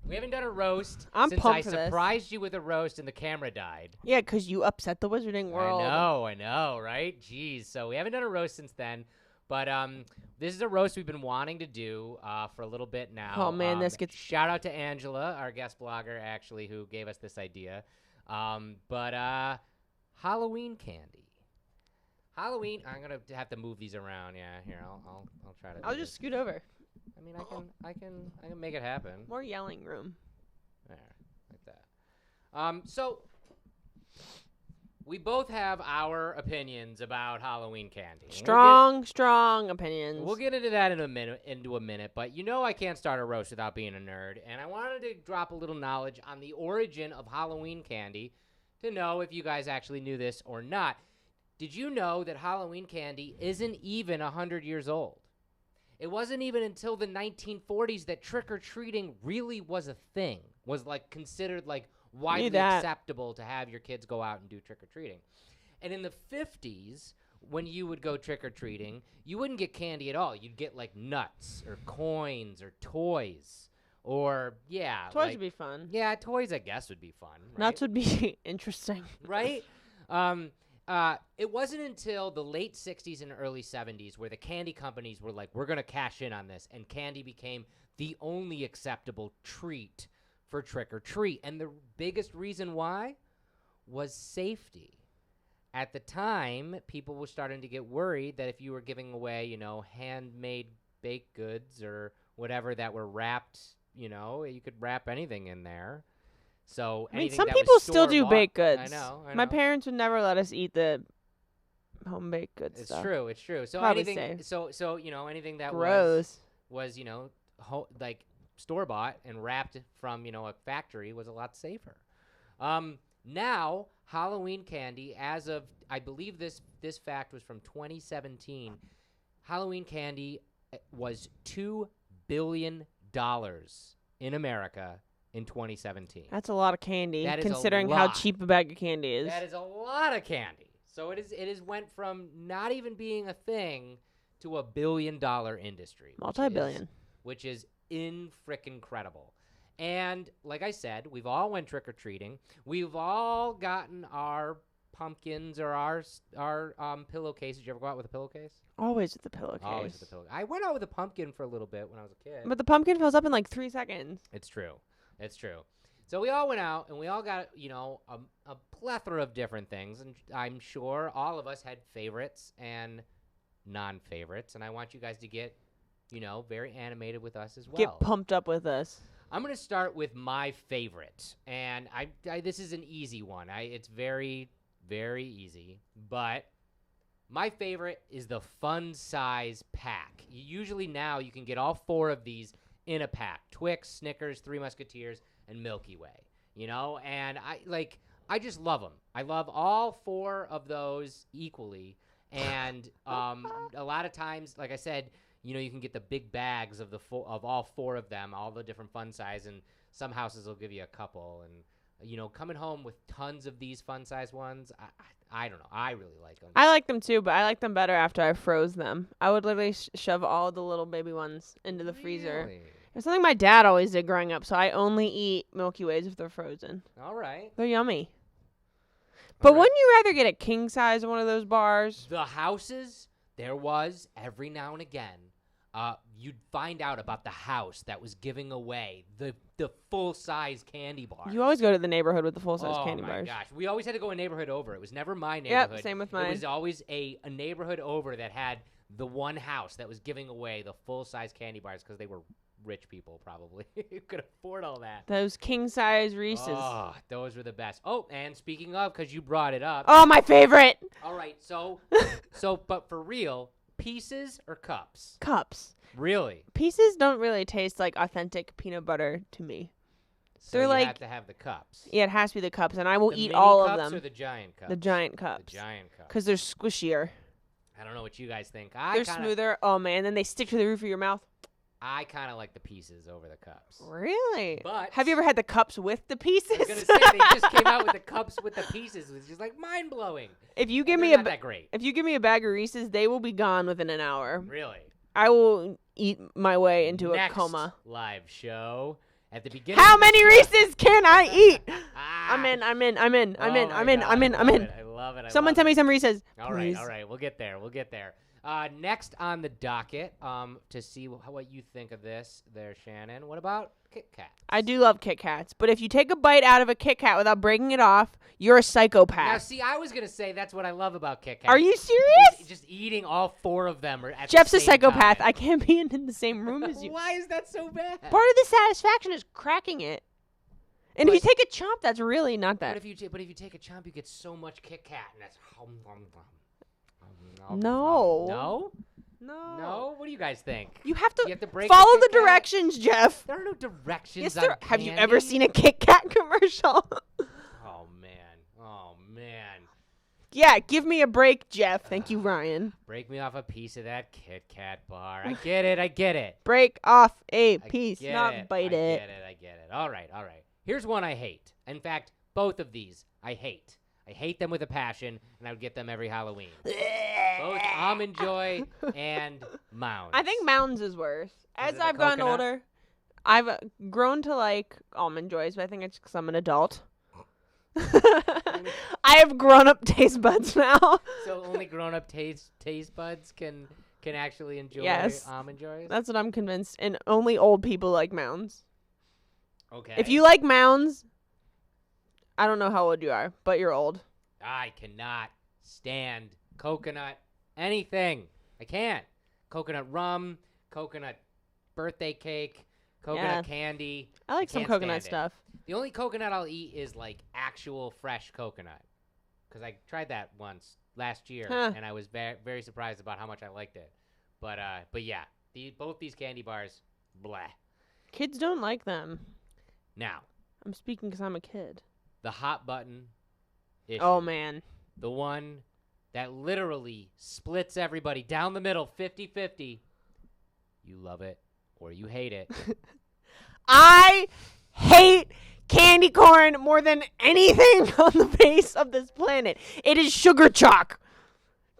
We haven't done a roast I'm since pumped I for this. surprised you with a roast and the camera died. Yeah, because you upset the Wizarding World. I know, right? Jeez. So we haven't done a roast since then. But this is a roast we've been wanting to do for a little bit now. Oh, man, this gets... Shout out to Angela, our guest blogger, actually, who gave us this idea. But Halloween candy. Halloween, I'm going to have to move these around. Yeah, here, I'll try to I'll do just this. scoot over. I mean, I can make it happen. More yelling room. There, like that. So we both have our opinions about Halloween candy. And Strong opinions. We'll get into that in a minute, but you know I can't start a roast without being a nerd, and I wanted to drop a little knowledge on the origin of Halloween candy to know if you guys actually knew this or not. Did you know that Halloween candy isn't even 100 years old? It wasn't even until the 1940s that trick-or-treating really was a thing, was like considered like widely acceptable to have your kids go out and do trick-or-treating. And in the 50s, when you would go trick-or-treating, you wouldn't get candy at all. You'd get like nuts or coins or toys or, yeah. Toys would be fun. Yeah, toys I guess would be fun. Right? Nuts would be interesting. Right? It wasn't until the late 60s and early 70s where the candy companies were like, we're going to cash in on this, and candy became the only acceptable treat for trick-or-treat. And the biggest reason why was safety. At the time, people were starting to get worried that if you were giving away, handmade baked goods or whatever that were wrapped. You could wrap anything in there. So I mean, anything some that was people still do store-bought- baked goods. I know. My parents would never let us eat the home baked goods It's stuff. true. It's true. So Probably anything. safe. So anything that Gross. was like store bought and wrapped from a factory was a lot safer. Now Halloween candy, as of I believe this fact was from 2017, Halloween candy was $2 billion in America in 2017. That's a lot of candy, That is a considering how lot. cheap a bag of candy is. That is a lot of candy. So it is went from not even being a thing to $1 billion industry. Multi-billion. Which is incredible. And like I said, we've all went trick-or-treating. We've all gotten our pumpkins or our pillowcases. Did you ever go out with a pillowcase? Always with the pillowcase. Always with a pillowcase. I went out with a pumpkin for a little bit when I was a kid. But the pumpkin fills up in like 3 seconds. It's true. It's true. So we all went out and we all got, a plethora of different things. And I'm sure all of us had favorites and non-favorites. And I want you guys to get, very animated with us as well. Get pumped up with us. I'm going to start with my favorite. And this is an easy one. It's very, very easy. But my favorite is the Fun Size Pack. Usually now you can get all 4 of these in a pack. Twix, Snickers, Three Musketeers, and Milky Way. And I just love them. I love all 4 of those equally. And a lot of times, like I said, you can get the big bags of of all 4 of them, all the different fun size, and some houses will give you a couple. And coming home with tons of these fun size ones, I don't know. I really like them. I like them too, but I like them better after I froze them. I would literally shove all the little baby ones into the freezer. Really? It's something my dad always did growing up, so I only eat Milky Ways if they're frozen. All right. They're yummy. But All right. wouldn't you rather get a king size of one of those bars? The houses, there was every now and again, you'd find out about the house that was giving away the full size candy bars. You always go to the neighborhood with the full size candy Oh my bars. gosh, we always had to go a neighborhood over. It was never my neighborhood. Yep, same with It mine. was always a neighborhood over that had the one house that was giving away the full size candy bars because they were rich people probably who could afford all that. Those king size Reese's. Oh, those were the best. Oh, and speaking of, because you brought it up. Oh, my favorite. All right, so but for real, pieces or cups? Cups. Really? Pieces don't really taste like authentic peanut butter to me. So They're you like- have to have the cups. Yeah, it has to be the cups, and I will The eat mini all cups of or them. the giant cups? The giant cups. The giant cups. Because they're squishier. I don't know what you guys think. They're smoother. Oh, man. Then they stick to the roof of your mouth. I kind of like the pieces over the cups. Really? But Have you ever had the cups with the pieces? I was gonna say they just came out with the cups with the pieces. It was just like mind blowing. If you give me not that great. if you give me a bag of Reese's, they will be gone within an hour. Really. I will eat my way into Next a coma. live show at the beginning. How of the many show- Reese's can I eat? Ah. I'm in. Oh my God, I love it, I love it. Someone tell me some Reese's. All please. right. We'll get there. Next on the docket, to see what you think of this there, Shannon. What about Kit Kat? I do love Kit Kats, but if you take a bite out of a Kit Kat without breaking it off, you're a Now, psychopath. see, I was going to say that's what I love about Kit Kat. Are you serious? Just eating all 4 of them at Jeff's the a same psychopath. time. I can't be in the same room as you. Why is that so bad? Part of the satisfaction is cracking it. And if you But- take a chomp, that's really not But that. if you take a chomp, you get so much Kit Kat, and that's No. No? No. No? What do you guys think? You have to, You have to break follow the the Kit Kat? directions, Jeff. There are no directions. Yes, on there. Have you candy. ever seen a Kit Kat commercial? Oh man. Yeah, give me a break, Jeff. Thank you, Ryan. Break me off a piece of that Kit Kat bar. I get it. Break off a I piece, get not it. bite it. I get it. All right. Here's one I hate. In fact, both of these I hate. I hate them with a passion, and I would get them every Halloween. Both Almond Joy and Mounds. I think Mounds is worse. As it the I've gotten coconut? older, I've grown to like Almond Joys, but I think it's because I'm an adult. I have grown-up taste buds now. So only grown-up taste buds can actually enjoy Yes. Almond Joys? That's what I'm convinced. And only old people like Mounds. Okay. If you like Mounds, I don't know how old you are, but you're old. I cannot stand coconut anything. I can't. Coconut rum, coconut birthday cake, coconut candy. I like some can't coconut stand it. stuff. The only coconut I'll eat is like actual fresh coconut, because I tried that once last year, and I was very surprised about how much I liked it. But yeah, both these candy bars, blah. Kids don't like them. Now, I'm speaking because I'm a kid. the hot button issue. Oh, man. The one that literally splits everybody down the middle, 50-50. You love it or you hate it. I hate candy corn more than anything on the face of this planet. It is sugar chalk.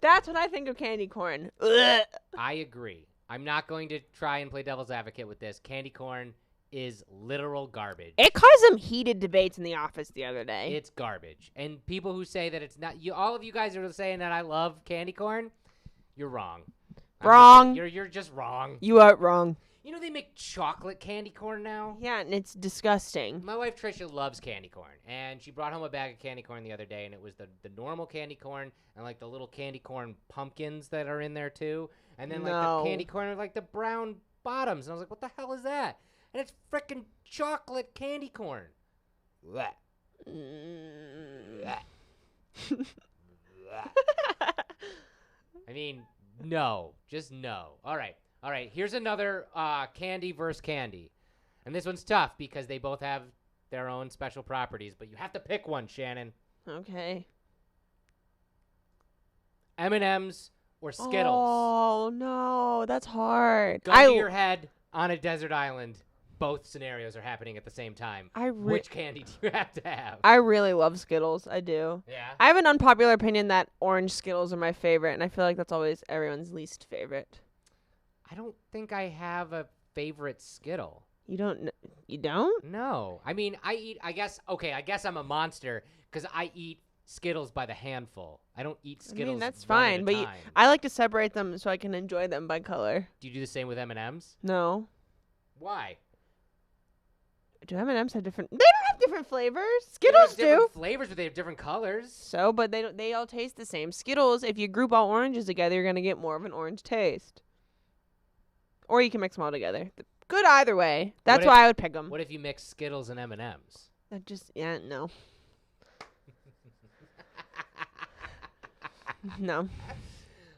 That's what I think of candy corn. Ugh. I agree. I'm not going to try and play devil's advocate with this. Candy corn is literal garbage. It caused some heated debates in the office the other day. It's garbage. And people who say that it's not, all of you guys are saying that I love candy corn, you're wrong. Wrong. You're just wrong. You are wrong. You know they make chocolate candy corn now? Yeah, and it's disgusting. My wife Trisha loves candy corn, and she brought home a bag of candy corn the other day, and it was the normal candy corn and like the little candy corn pumpkins that are in there too, and then like the candy corn with like the brown bottoms. And I was like, what the hell is that? And it's frickin' chocolate candy corn. Blech. Blech. Blech. I mean, no, just no. All right. Here's another candy versus candy. And this one's tough because they both have their own special properties, but you have to pick one, Shannon. Okay. M&M's or Skittles? Oh, no. That's hard. Gun to your head on a desert island. Both scenarios are happening at the same time. Which candy do you have to have? I really love Skittles. I do. Yeah? I have an unpopular opinion that orange Skittles are my favorite, and I feel like that's always everyone's least favorite. I don't think I have a favorite Skittle. You don't? No. I mean, I guess I'm a monster because I eat Skittles by the handful. I don't eat Skittles. I mean, that's one fine, at a but time. I like to separate them so I can enjoy them by color. Do you do the same with M&M's? No. Why? Do M&M's have different? They don't have different flavors. They have Skittles different do. flavors, but they have different colors. So, but they don't. They all taste the same. Skittles, if you group all oranges together, you're gonna get more of an orange taste. Or you can mix them all together. Good either way. That's why I would pick them. What if you mix Skittles and M&M's? That just no. No.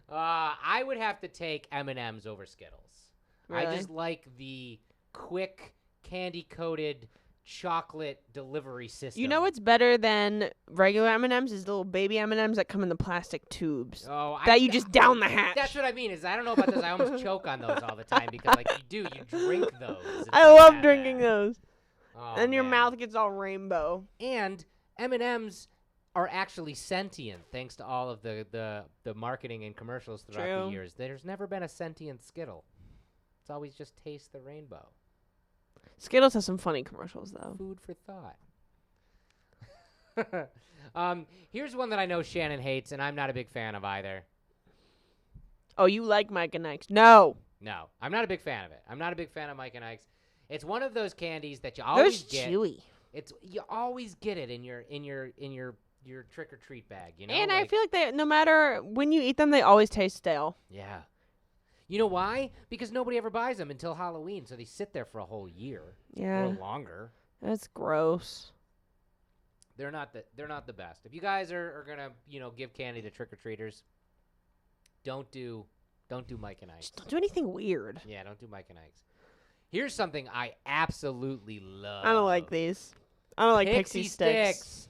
I would have to take M&M's over Skittles. Really? I just like the quick candy-coated chocolate delivery system. You know what's better than regular M&M's is the little baby M&M's that come in the plastic tubes. Oh, that you just down the hatch. That's what I mean. I don't know about those. I almost choke on those all the time because, like, you drink those. It's I love drinking those. Oh, and your man. mouth gets all rainbow. And M&M's are actually sentient thanks to all of the marketing and commercials throughout the years. There's never been a sentient Skittle. It's always just taste the rainbow. Skittles has some funny commercials, though. Food for thought. Here's one that I know Shannon hates, and I'm not a big fan of either. Oh, you like Mike and Ike's? No. No, I'm not a big fan of it. I'm not a big fan of Mike and Ike's. It's one of those candies that you always get. They're chewy. You always get it in your trick or treat bag, you know? And I feel like no matter when you eat them, they always taste stale. Yeah. You know why? Because nobody ever buys them until Halloween, so they sit there for a whole year Yeah. or longer. That's gross. They're not the best. If you guys are gonna give candy to trick or treaters, don't do Mike and Ike's. Just don't do anything weird. Yeah, don't do Mike and Ike's. Here's something I absolutely love. I don't like these. I don't like Pixie Sticks.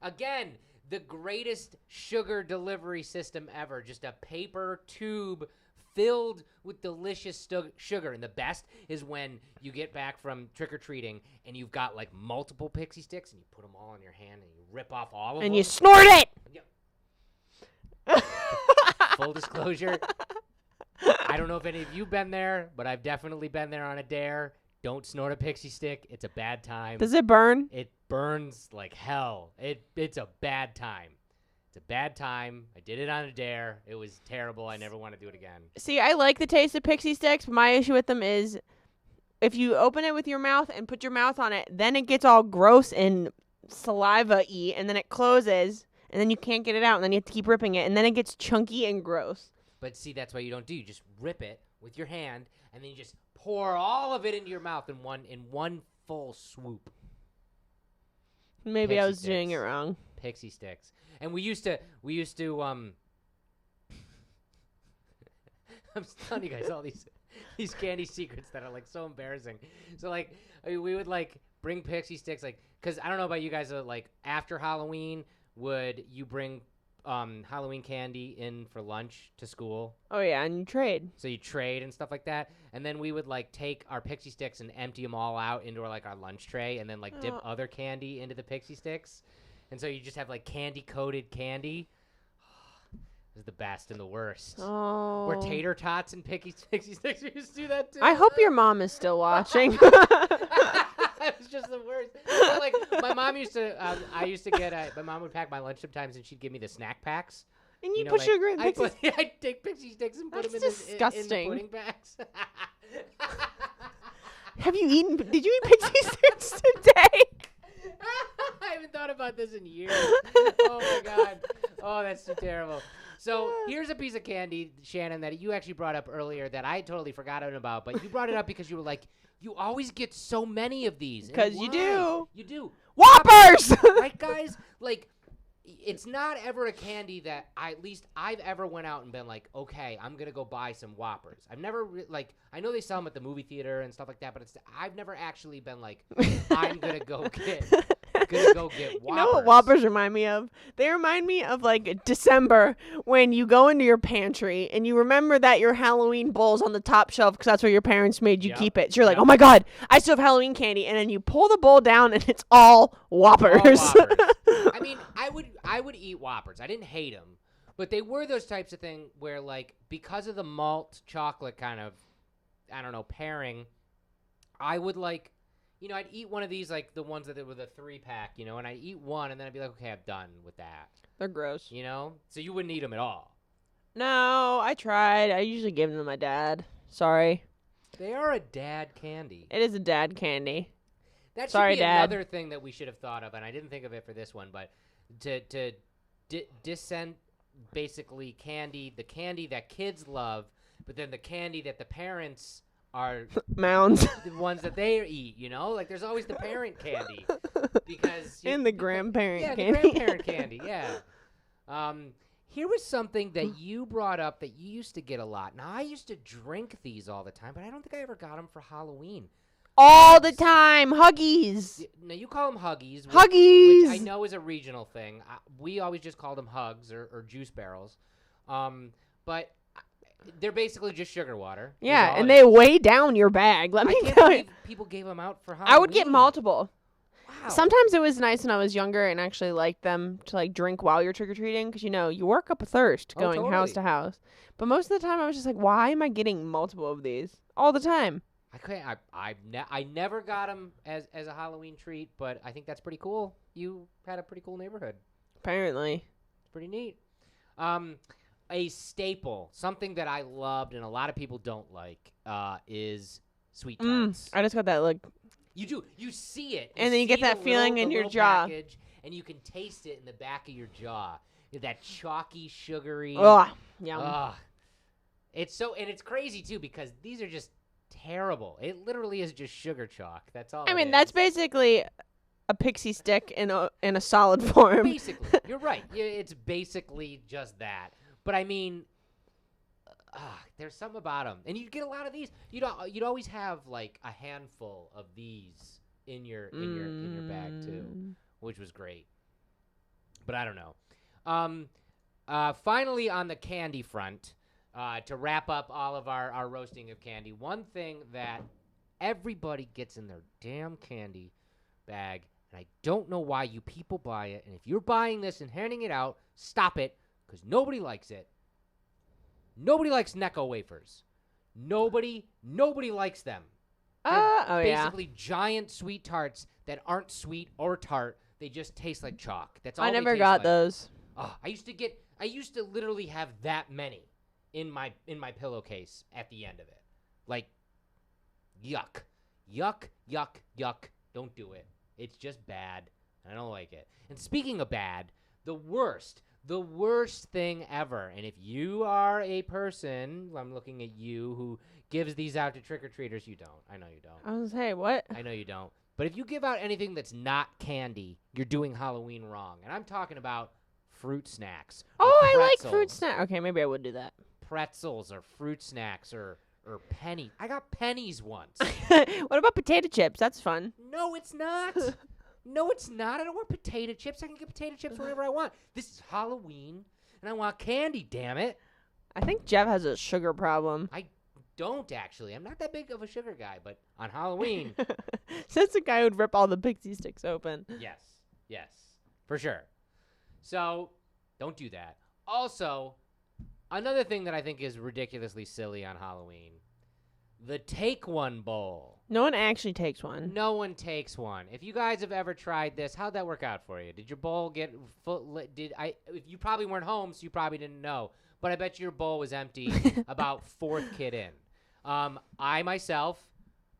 Again, the greatest sugar delivery system ever. Just a paper tube filled with delicious sugar. And the best is when you get back from trick-or-treating and you've got like multiple Pixie Sticks and you put them all in your hand and you rip off all of them. And you snort it! Yep. Full disclosure, I don't know if any of you been there, but I've definitely been there on a dare. Don't snort a Pixie Stick. It's a bad time. Does it burn? It burns like hell. It's a bad time. It's a bad time. I did it on a dare. It was terrible. I never want to do it again. See, I like the taste of Pixie Sticks, but my issue with them is if you open it with your mouth and put your mouth on it, then it gets all gross and saliva-y, and then it closes, and then you can't get it out, and then you have to keep ripping it, and then it gets chunky and gross. But see, that's why you don't do. You just rip it with your hand, and then you just pour all of it into your mouth in one full swoop. Maybe I Pixie was doing it sticks. wrong. Pixie sticks. And we used to I'm telling you guys all these candy secrets that are like so embarrassing. So like we would like bring Pixie sticks, like, because I don't know about you guys, like after Halloween, would you bring Halloween candy in for lunch to school? Oh yeah, and you trade. So you trade and stuff like that, and then we would like take our Pixie sticks and empty them all out into our lunch tray, and then like dip other candy into the Pixie sticks, and so you just have like candy coated candy. This is the best and the worst. Oh. Or tater tots and Pixie sticks. We used to do that too. I hope your mom is still watching. It was just the worst. So, like my mom used to, I used to get. My mom would pack my lunch sometimes, and she'd give me the snack packs. And you know, put like, sugar in Pixie. I'd take Pixie sticks and put them in That's the disgusting. pudding packs. Have you eaten? Did you eat Pixie sticks today? I haven't thought about this in years. Oh my god. Oh, that's so terrible. So here's a piece of candy, Shannon, that you actually brought up earlier that I had totally forgotten about, but you brought it up because you were like, you always get so many of these. Because you Why? do. You do. Whoppers! Right, guys? Like, it's not ever a candy that at least I've ever went out and been like, okay, I'm going to go buy some Whoppers. I've never, I know they sell them at the movie theater and stuff like that, but I've never actually been like, I'm going to go get Whoppers. You know what Whoppers remind me of? They remind me of like December when you go into your pantry and you remember that your Halloween bowl's on the top shelf because that's where your parents made you Yep. keep it. So you're like, Yep. oh my God, I still have Halloween candy. And then you pull the bowl down and it's all Whoppers. All Whoppers. I mean, I would eat Whoppers. I didn't hate them, but they were those types of thing where, like, because of the malt chocolate kind of, I don't know, pairing, I would like, you know, I'd eat one of these, like the ones that were the 3-pack, you know, and I'd eat one and then I'd be like, okay, I'm done with that, They're gross. you know? So you wouldn't eat them at all. No, I tried. I usually give them to my dad. Sorry. They are a dad candy. It is a dad candy. That should Sorry, be Dad. another thing that we should have thought of, and I didn't think of it for this one, but to dissent basically the candy that kids love, but then the candy that the parents are Mounds. the ones that they eat, you know? Like, there's always the parent candy. Because And the grandparent yeah, candy. the grandparent candy, yeah. Here was something that you brought up that you used to get a lot. Now, I used to drink these all the time, but I don't think I ever got them for Halloween. All the time. Huggies. Now, you call them Huggies. Huggies. Which I know is a regional thing. We always just called them Hugs or juice barrels. But they're basically just sugar water. is Yeah, all and it they is. weigh down your bag. Let I me can't tell believe you. people gave them out for Halloween. I would get multiple. Wow. Sometimes it was nice when I was younger and actually liked them to like drink while you're trick or treating because you know you work up a thirst Oh, going house to totally. house. But most of the time I was just like, why am I getting multiple of these all the time? I can't. I never got them as a Halloween treat, but I think that's pretty cool. You had a pretty cool neighborhood. Apparently. It's pretty neat. A staple, something that I loved and a lot of people don't like, is sweet tarts. I just got that look. You do. You see it. And then you get see that the feeling little- in the your little jaw. package, and you can taste it in the back of your jaw. That chalky, sugary. Ugh. Yum. Ugh. It's so, and it's crazy too because these are just terrible. It literally is just sugar chalk. That's all. I it mean, is. that's basically a pixie stick in a solid form. Basically, you're right. Yeah, it's basically just that. But I mean, there's something about them, and you'd get a lot of these. You'd always have like a handful of these in your bag too, which was great. But I don't know. Finally, on the candy front, to wrap up all of our roasting of candy, one thing that everybody gets in their damn candy bag, and I don't know why you people buy it, and if you're buying this and handing it out, stop it, because nobody likes it. Nobody likes Necco wafers. Nobody likes them. They're Oh, yeah. basically giant sweet tarts that aren't sweet or tart. They just taste like chalk. That's all I they never taste got like. those. Oh, I used to literally have that many in my pillowcase at the end of it. Like, yuck. Yuck, yuck, yuck. Don't do it. It's just bad. I don't like it. And speaking of bad, the worst The worst thing ever. And if you are a person, I'm looking at you, who gives these out to trick-or-treaters, you don't. I know you don't. I was gonna say, what? I know you don't. But if you give out anything that's not candy, you're doing Halloween wrong. And I'm talking about fruit snacks. or Oh, I like pretzels. fruit snack. Okay, maybe I would do that. Pretzels or fruit snacks or pennies. I got pennies once. What about potato chips? That's fun. No, it's not. No, it's not. I don't want potato chips. I can get potato chips whenever I want. This is Halloween, and I want candy, damn it. I think Jeff has a sugar problem. I don't, actually. I'm not that big of a sugar guy, but on Halloween, Since the guy would rip all the pixie sticks open. yes, for sure. So, don't do that. Also, another thing that I think is ridiculously silly on Halloween, the Take One Bowl. No one actually takes one. No one takes one. If you guys have ever tried this, how'd that work out for you? Did your bowl get full? If you probably weren't home, so you probably didn't know. But I bet your bowl was empty about fourth kid in. I myself,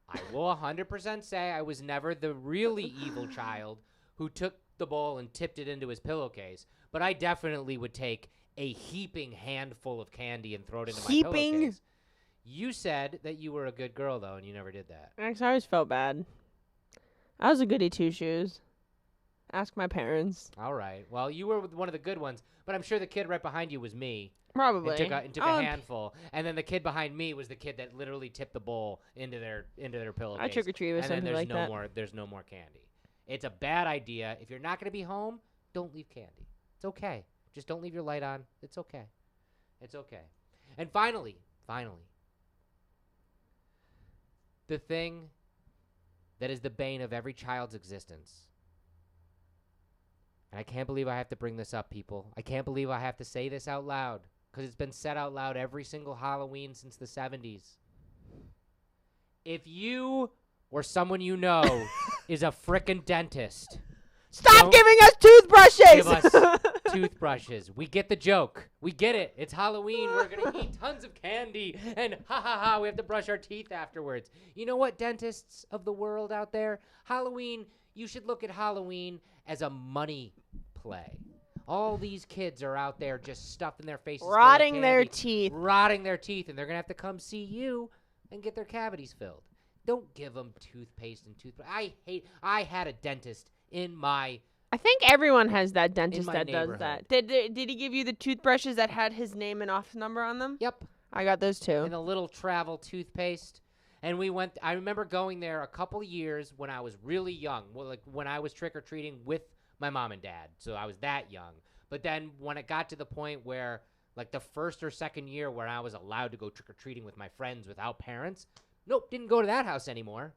I will 100% say I was never the really evil child who took the bowl and tipped it into his pillowcase. But I definitely would take a heaping handful of candy and throw it into my pillowcase. You said that you were a good girl, though, and you never did that. Actually, I always felt bad. I was a goody two-shoes. Ask my parents. All right. Well, you were one of the good ones, but I'm sure the kid right behind you was me. Probably. And took a handful, and then the kid behind me was the kid that literally tipped the bowl into their pillowcase. I trick-or-treated with and then something like that. There's no more candy. It's a bad idea. If you're not going to be home, don't leave candy. It's okay. Just don't leave your light on. It's okay. It's okay. And finally, the thing that is the bane of every child's existence. And I can't believe I have to bring this up, people. I can't believe I have to say this out loud, because it's been said out loud every single Halloween since the 70s. If you or someone you know is a frickin' dentist, Stop don't giving us toothbrushes! give us toothbrushes. We get the joke. We get it. It's Halloween. We're going to eat tons of candy. And ha ha ha, we have to brush our teeth afterwards. You know what, dentists of the world out there? Halloween, you should look at Halloween as a money play. All these kids are out there just stuffing their faces full of Rotting their candy, teeth. Rotting their teeth. And they're going to have to come see you and get their cavities filled. Don't give them toothpaste and toothbrush. I had a dentist in my... I think everyone has that dentist my that does that. Did he give you the toothbrushes that had his name and office number on them? Yep. I got those too. And a little travel toothpaste. And we went, I remember going there a couple years when I was really young. Well, like when I was trick-or-treating with my mom and dad. So I was that young. But then when it got to the point where, like the first or second year where I was allowed to go trick-or-treating with my friends without parents, nope, didn't go to that house anymore.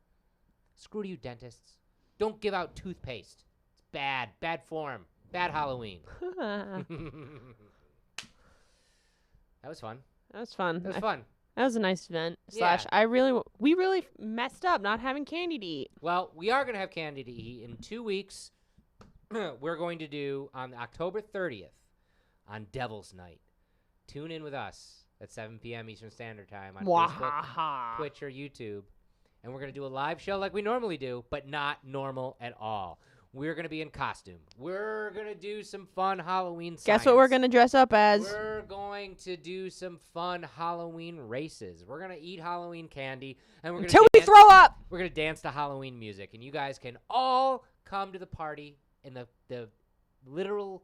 Screw you, dentists. Don't give out toothpaste. It's bad. Bad form. Bad Halloween. That was fun. That was fun. That was fun. That was a nice event. Yeah. We really messed up not having candy to eat. Well, we are going to have candy to eat in 2 weeks. We're going to do on October 30th on Devil's Night. Tune in with us at 7 p.m. Eastern Standard Time on Facebook, Twitch, or YouTube. And we're going to do a live show like we normally do, but not normal at all. We're going to be in costume. We're going to do some fun Halloween science. Guess what we're going to dress up as? We're going to do some fun Halloween races. We're going to eat Halloween candy. And we're Until we throw up! We're going to dance to Halloween music. And you guys can all come to the party in the literal,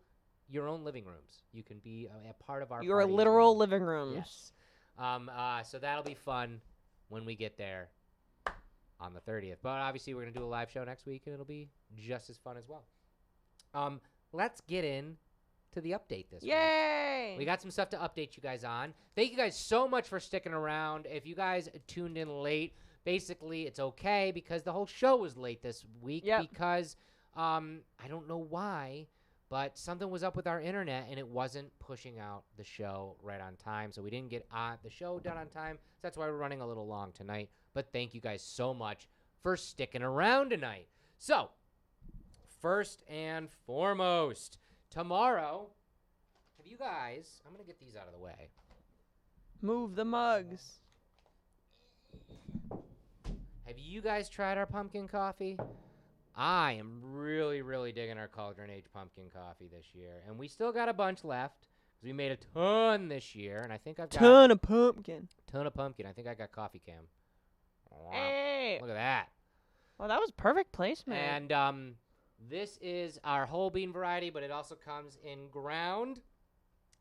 your own living rooms. You can be a part of our Your party as literal well. living rooms. Yes. So that'll be fun when we get there on the 30th. But obviously we're going to do a live show next week, and it'll be just as fun as well. Let's get in to the update this week. Yay! We got some stuff to update you guys on. Thank you guys so much for sticking around. If you guys tuned in late, basically it's okay because the whole show was late this week because I don't know why, but something was up with our internet and it wasn't pushing out the show right on time. So we didn't get the show done on time. So that's why we're running a little long tonight. But thank you guys so much for sticking around tonight. So, first and foremost, tomorrow, have you guys, I'm going to get these out of the way. Move the mugs. Have you guys tried our pumpkin coffee? I am really, really digging our Cauldron Age pumpkin coffee this year. And we still got a bunch left. 'Cause we made a ton this year. And I think I've got Ton of pumpkin. ton of pumpkin. I think I got coffee cam. Wow. Hey. Look at that. Well, that was perfect placement. And this is our whole bean variety, but it also comes in ground.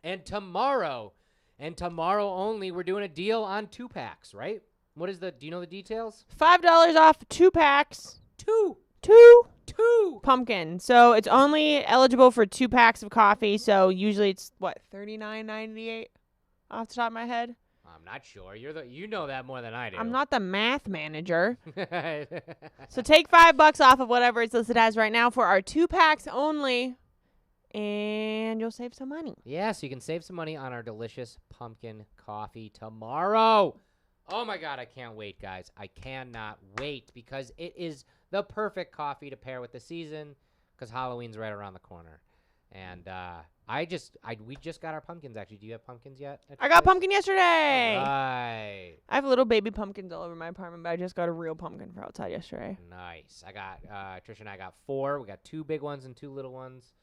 And tomorrow only, we're doing a deal on 2-packs, right? Do you know the details? $5 off 2 packs. Two. Pumpkin. So it's only eligible for 2 packs of coffee. So usually it's what, $39.98 off the top of my head. I'm not sure. You know that more than I do. I'm not the math manager. So take $5 off of whatever it's listed as right now for our 2 packs only, and you'll save some money. Yeah, so you can save some money on our delicious pumpkin coffee tomorrow. Oh my God, I can't wait, guys. I cannot wait because it is the perfect coffee to pair with the season because Halloween's right around the corner. And we just got our pumpkins, actually. Do you have pumpkins yet? I got pumpkin yesterday. Right. I have little baby pumpkins all over my apartment, but I just got a real pumpkin for outside yesterday. Nice. I got, Trish and I got 4. We got 2 big ones and 2 little ones.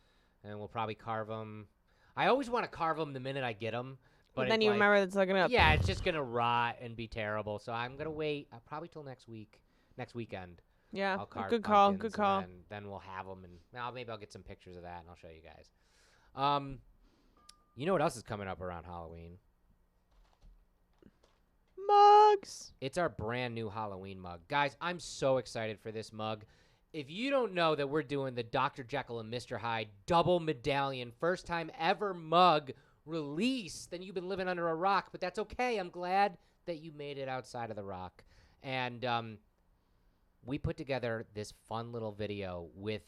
And we'll probably carve them. I always want to carve them the minute I get them. But then you remember it's looking up. Yeah, it's just going to rot and be terrible. So I'm going to wait probably till next weekend. Yeah, I'll carve good call, pumpkins, good call. And then we'll have them, and maybe I'll get some pictures of that, and I'll show you guys. You know what else is coming up around Halloween? Mugs. It's our brand new Halloween mug. Guys, I'm so excited for this mug. If you don't know that we're doing the Dr. Jekyll and Mr. Hyde double medallion first time ever mug release, then you've been living under a rock, but that's okay. I'm glad that you made it outside of the rock. And we put together this fun little video with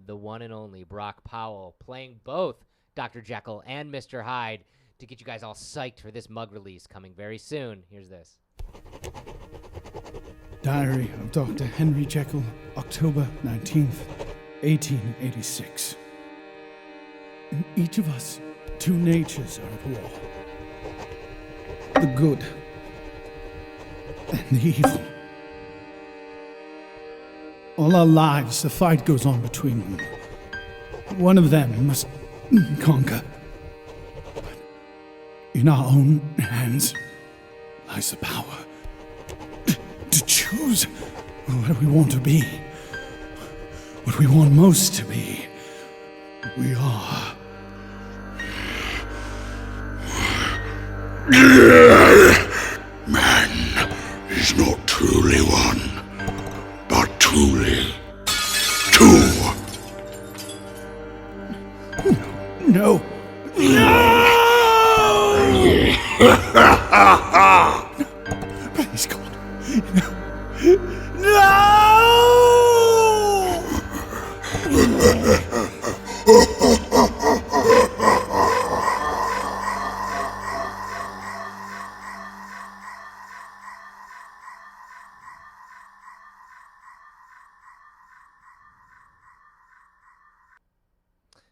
the one and only Brock Powell playing both Dr. Jekyll and Mr. Hyde to get you guys all psyched for this mug release coming very soon. Here's this. Diary of Dr. Henry Jekyll, October 19th, 1886. In each of us, 2 natures are at war. The good and the evil. All our lives, the fight goes on between them. One of them must conquer. But in our own hands lies the power to choose what we want to be. What we want most to be. We are. Man is not truly one, but truly two. No. Please, God. No!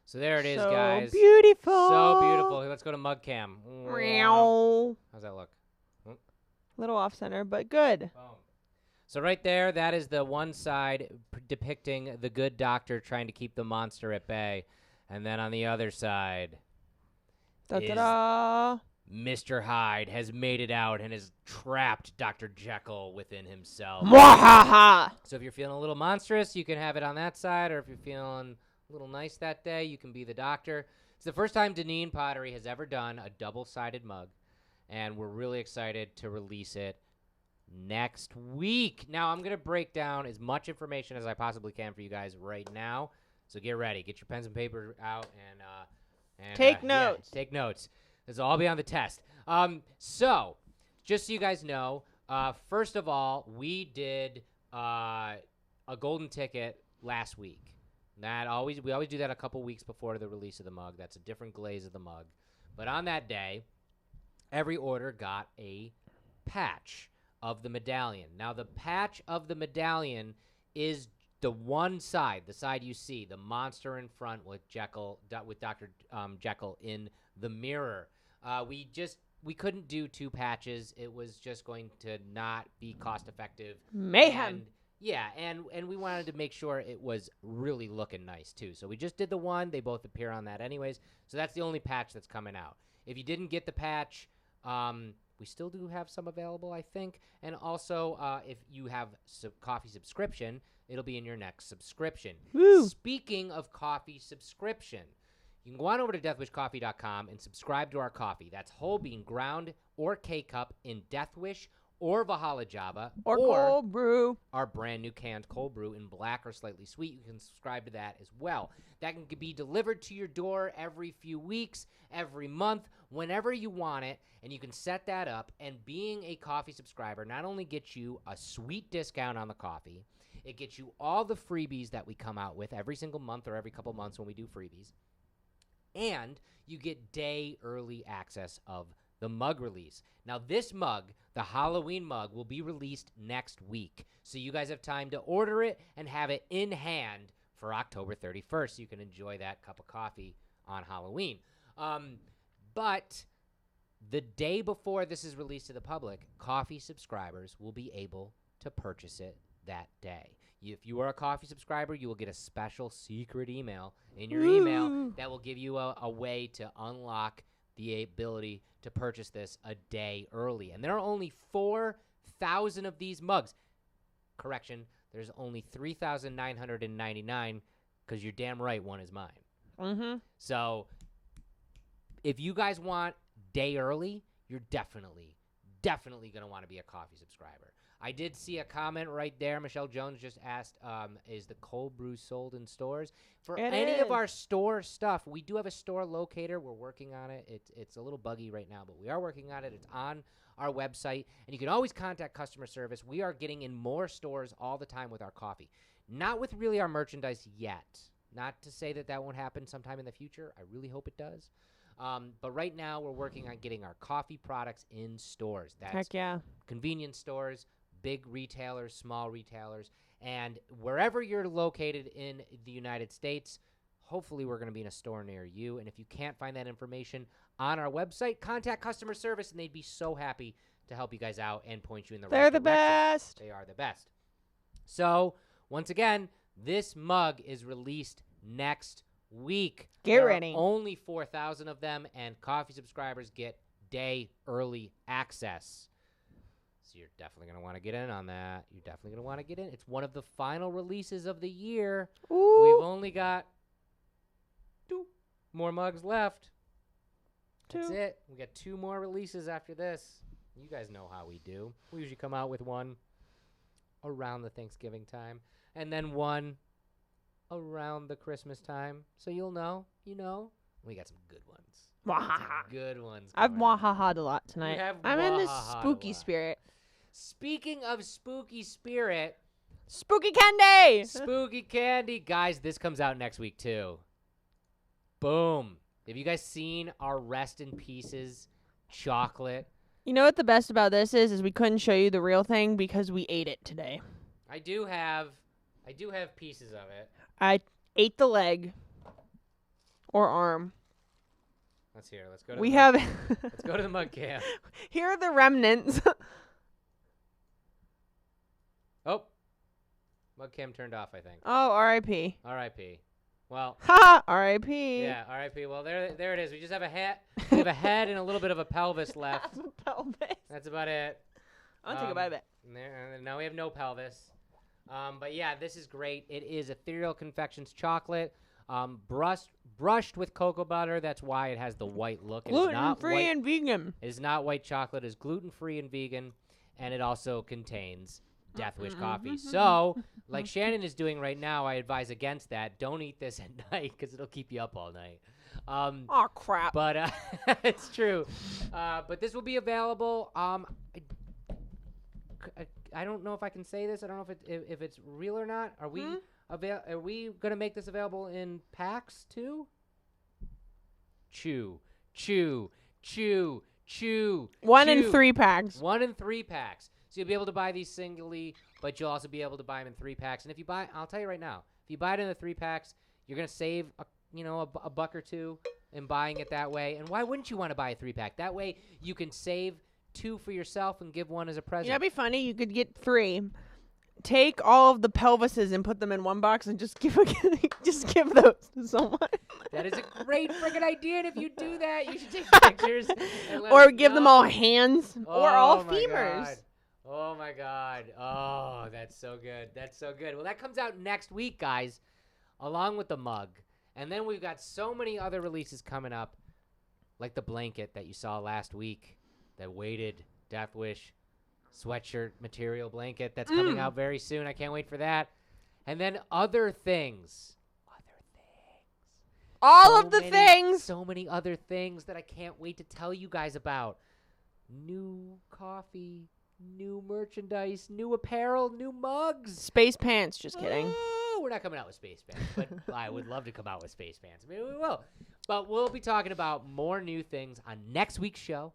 So there it is, So guys. beautiful. So beautiful. Let's go to mug cam. Meow. How's that look? Little off center, but good. Boom. So right there, that is the one side depicting the good doctor trying to keep the monster at bay. And then on the other side, Da-da-da. Mr. Hyde has made it out and has trapped Dr. Jekyll within himself. Mwahaha. So if you're feeling a little monstrous, you can have it on that side. Or if you're feeling a little nice that day, you can be the doctor. It's the first time Deneen Pottery has ever done a double-sided mug. And we're really excited to release it next week. Now, I'm going to break down as much information as I possibly can for you guys right now. So get ready. Get your pens and paper out and Take yeah, notes. take notes. This will all be on the test. So, just so you guys know, first of all, we did a golden ticket last week. We always do that a couple weeks before the release of the mug. That's a different glaze of the mug. But on that day, every order got a patch of the medallion. Now, the patch of the medallion is the one side, the side you see, the monster in front with Dr. Jekyll in the mirror. We couldn't do 2 patches. It was just going to not be cost effective. Mayhem. Yeah, and we wanted to make sure it was really looking nice too. So we just did the one. They both appear on that anyways. So that's the only patch that's coming out. If you didn't get the patch, we still do have some available, I think. And also, if you have coffee subscription, it'll be in your next subscription. Woo. Speaking of coffee subscription, you can go on over to deathwishcoffee.com and subscribe to our coffee. That's whole bean ground or K-Cup in Death Wish or Valhalla Java, Or cold brew. our brand new canned cold brew in black or slightly sweet. You can subscribe to that as well. That can be delivered to your door every few weeks, every month, whenever you want it, and you can set that up. And being a coffee subscriber not only gets you a sweet discount on the coffee, it gets you all the freebies that we come out with every single month or every couple months when we do freebies, and you get day early access of the mug release. Now, this mug, the Halloween mug, will be released next week. So you guys have time to order it and have it in hand for October 31st. So you can enjoy that cup of coffee on Halloween. But the day before this is released to the public, coffee subscribers will be able to purchase it that day. If you are a coffee subscriber, you will get a special secret email in your email that will give you a way to unlock the ability to purchase this a day early. And there are only 4,000 of these mugs. Correction, there's only 3,999 because you're damn right one is mine. Mm-hmm. So if you guys want day early, you're definitely going to want to be a coffee subscriber. I did see a comment right there. Michelle Jones just asked, is the cold brew sold in stores? For any of our store stuff, we do have a store locator. We're working on it. It's a little buggy right now, but we are working on it. It's on our website, and you can always contact customer service. We are getting in more stores all the time with our coffee. Not with really our merchandise yet. Not to say that won't happen sometime in the future. I really hope it does. But right now, we're working on getting our coffee products in stores. That's Heck yeah. convenience stores, big retailers, small retailers, and wherever you're located in the United States, hopefully we're going to be in a store near you. And if you can't find that information on our website, contact customer service, and they'd be so happy to help you guys out and point you in the right They're the direction. best. They are the best. So, once again, this mug is released next week. Get There ready. are only 4,000 of them, and coffee subscribers get day early access. So you're definitely going to want to get in on that. You're definitely going to want to get in. It's one of the final releases of the year. Ooh. We've only got 2 more mugs left. That's 2. it. We got 2 more releases after this. You guys know how we do. We usually come out with one around the Thanksgiving time, and then one around the Christmas time. So you'll know, we got some good ones. Wahaha. Good ones. I've coming up. wahahaed a lot tonight. have I'm in this wahahaed a spooky lot. spirit. Speaking of spooky spirit, Spooky candy. spooky candy, guys, this comes out next week too. Boom. Have you guys seen our Rest in Pieces chocolate? You know what the best about this is we couldn't show you the real thing because we ate it today. I do have pieces of it. I ate the leg or arm. Let's hear. Let's go to We the have Let's go to the mug cam. here are the remnants. Oh. Mug cam turned off, I think. Oh, R.I.P. R.I.P. Well, Ha! R.I.P. yeah, R.I.P. Well, there it is. We just have a head, we have a head and a little bit of a pelvis left. Pelvis. That's about it. I'll take a bite of it. Now we have no pelvis. But yeah, this is great. It is Ethereal Confections chocolate, brushed with cocoa butter. That's why it has the white look. It is Gluten not free white, and vegan. It is not white chocolate. It is gluten free and vegan, and it also contains Death Wish coffee. So, like Shannon is doing right now, I advise against that. Don't eat this at night because it'll keep you up all night. Oh crap. But it's true. But this will be available. I don't know if I can say this. I don't know if it's real or not. Are we are we gonna make this available in packs too? Chew. 1 in 3 packs. 1 in 3 packs. So you'll be able to buy these singly, but you'll also be able to buy them in 3 packs. And if you buy, I'll tell you right now, if you buy it in the 3 packs, you're gonna save a buck or two in buying it that way. And why wouldn't you want to buy a 3-pack? That way you can save 2 for yourself and give 1 as a present. That'd be funny. You could get 3. take all of the pelvises and put them in one box and just give those to someone. That is a great freaking idea. And if you do that, you should take pictures. And let Or us give them know. all hands or all my femurs. God. Oh my God. Oh, that's so good. That's so good. Well, that comes out next week, guys, along with the mug. And then we've got so many other releases coming up, like the blanket that you saw last week, that weighted Death Wish sweatshirt material blanket that's coming out very soon. I can't wait for that. And then other things. All So of the many- things. So many other things that I can't wait to tell you guys about. New coffee, new merchandise, new apparel, new mugs. Space pants. Just kidding. Oh, we're not coming out with space pants, but I would love to come out with space pants. Maybe we will. But we'll be talking about more new things on next week's show.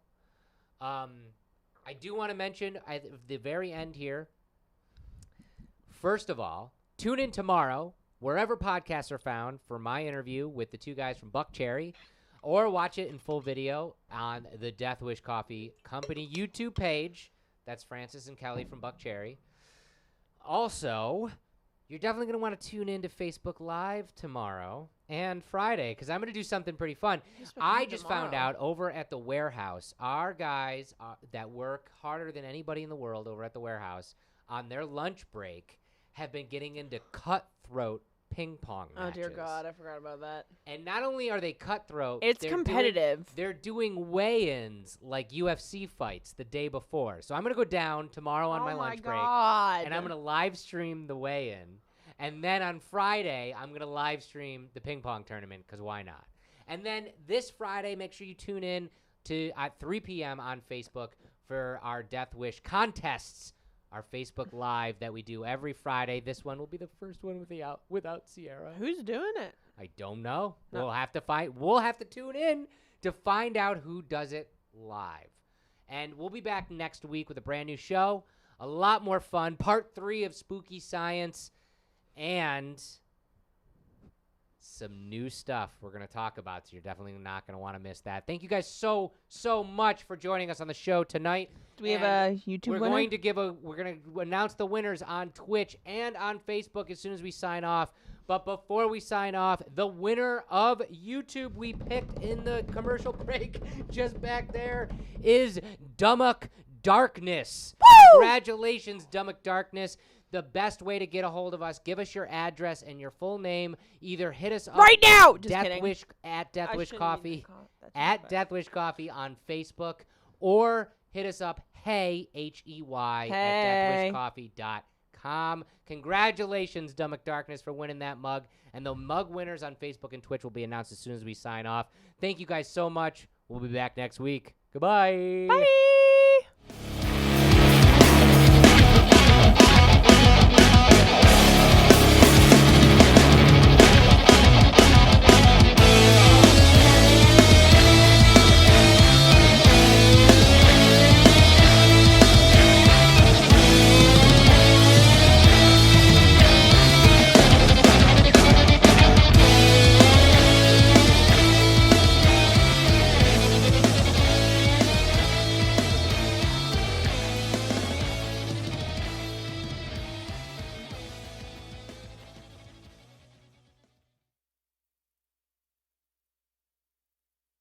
I do want to mention at the very end here, first of all, tune in tomorrow, wherever podcasts are found, for my interview with the two guys from Buck Cherry, or watch it in full video on the Death Wish Coffee Company YouTube page. That's Francis and Kelly from Buck Cherry. Also, you're definitely going to want to tune in to Facebook Live tomorrow and Friday, because I'm going to do something pretty fun. I just found out over at the warehouse, our guys that work harder than anybody in the world over at the warehouse on their lunch break have been getting into cutthroat ping pong matches. Oh, dear God. I forgot about that. And not only are they cutthroat, It's they're competitive. They're doing weigh-ins like UFC fights the day before. So I'm going to go down tomorrow on my lunch break, and I'm going to live stream the weigh-in. And then on Friday, I'm going to live stream the ping pong tournament, because why not? And then this Friday, make sure you tune in at 3 p.m. on Facebook for our Death Wish contests, our Facebook Live that we do every Friday. This one will be the first one without Sierra. Who's doing it? I don't know. No. We'll have to tune in to find out who does it live. And we'll be back next week with a brand new show. A lot more fun. Part 3 of Spooky Science. And some new stuff we're going to talk about, so you're definitely not going to want to miss that. Thank you guys so much for joining us on the show tonight. Do we have a YouTube We're winner? we're going to announce the winners on Twitch and on Facebook as soon as we sign off. But before we sign off, the winner of YouTube we picked in the commercial break just back there is Dummuck Darkness. Woo! Congratulations, Dummuck Darkness. The best way to get a hold of us, give us your address and your full name. Either hit us up Right now! Just kidding. at Death I Wish shouldn't Coffee, even call it- that's at not Death Wish Coffee on Facebook, or hit us up, hey, H-E-Y, Hey. at deathwishcoffee.com. Congratulations, Dummuck Darkness, for winning that mug. And the mug winners on Facebook and Twitch will be announced as soon as we sign off. Thank you guys so much. We'll be back next week. Goodbye. Bye!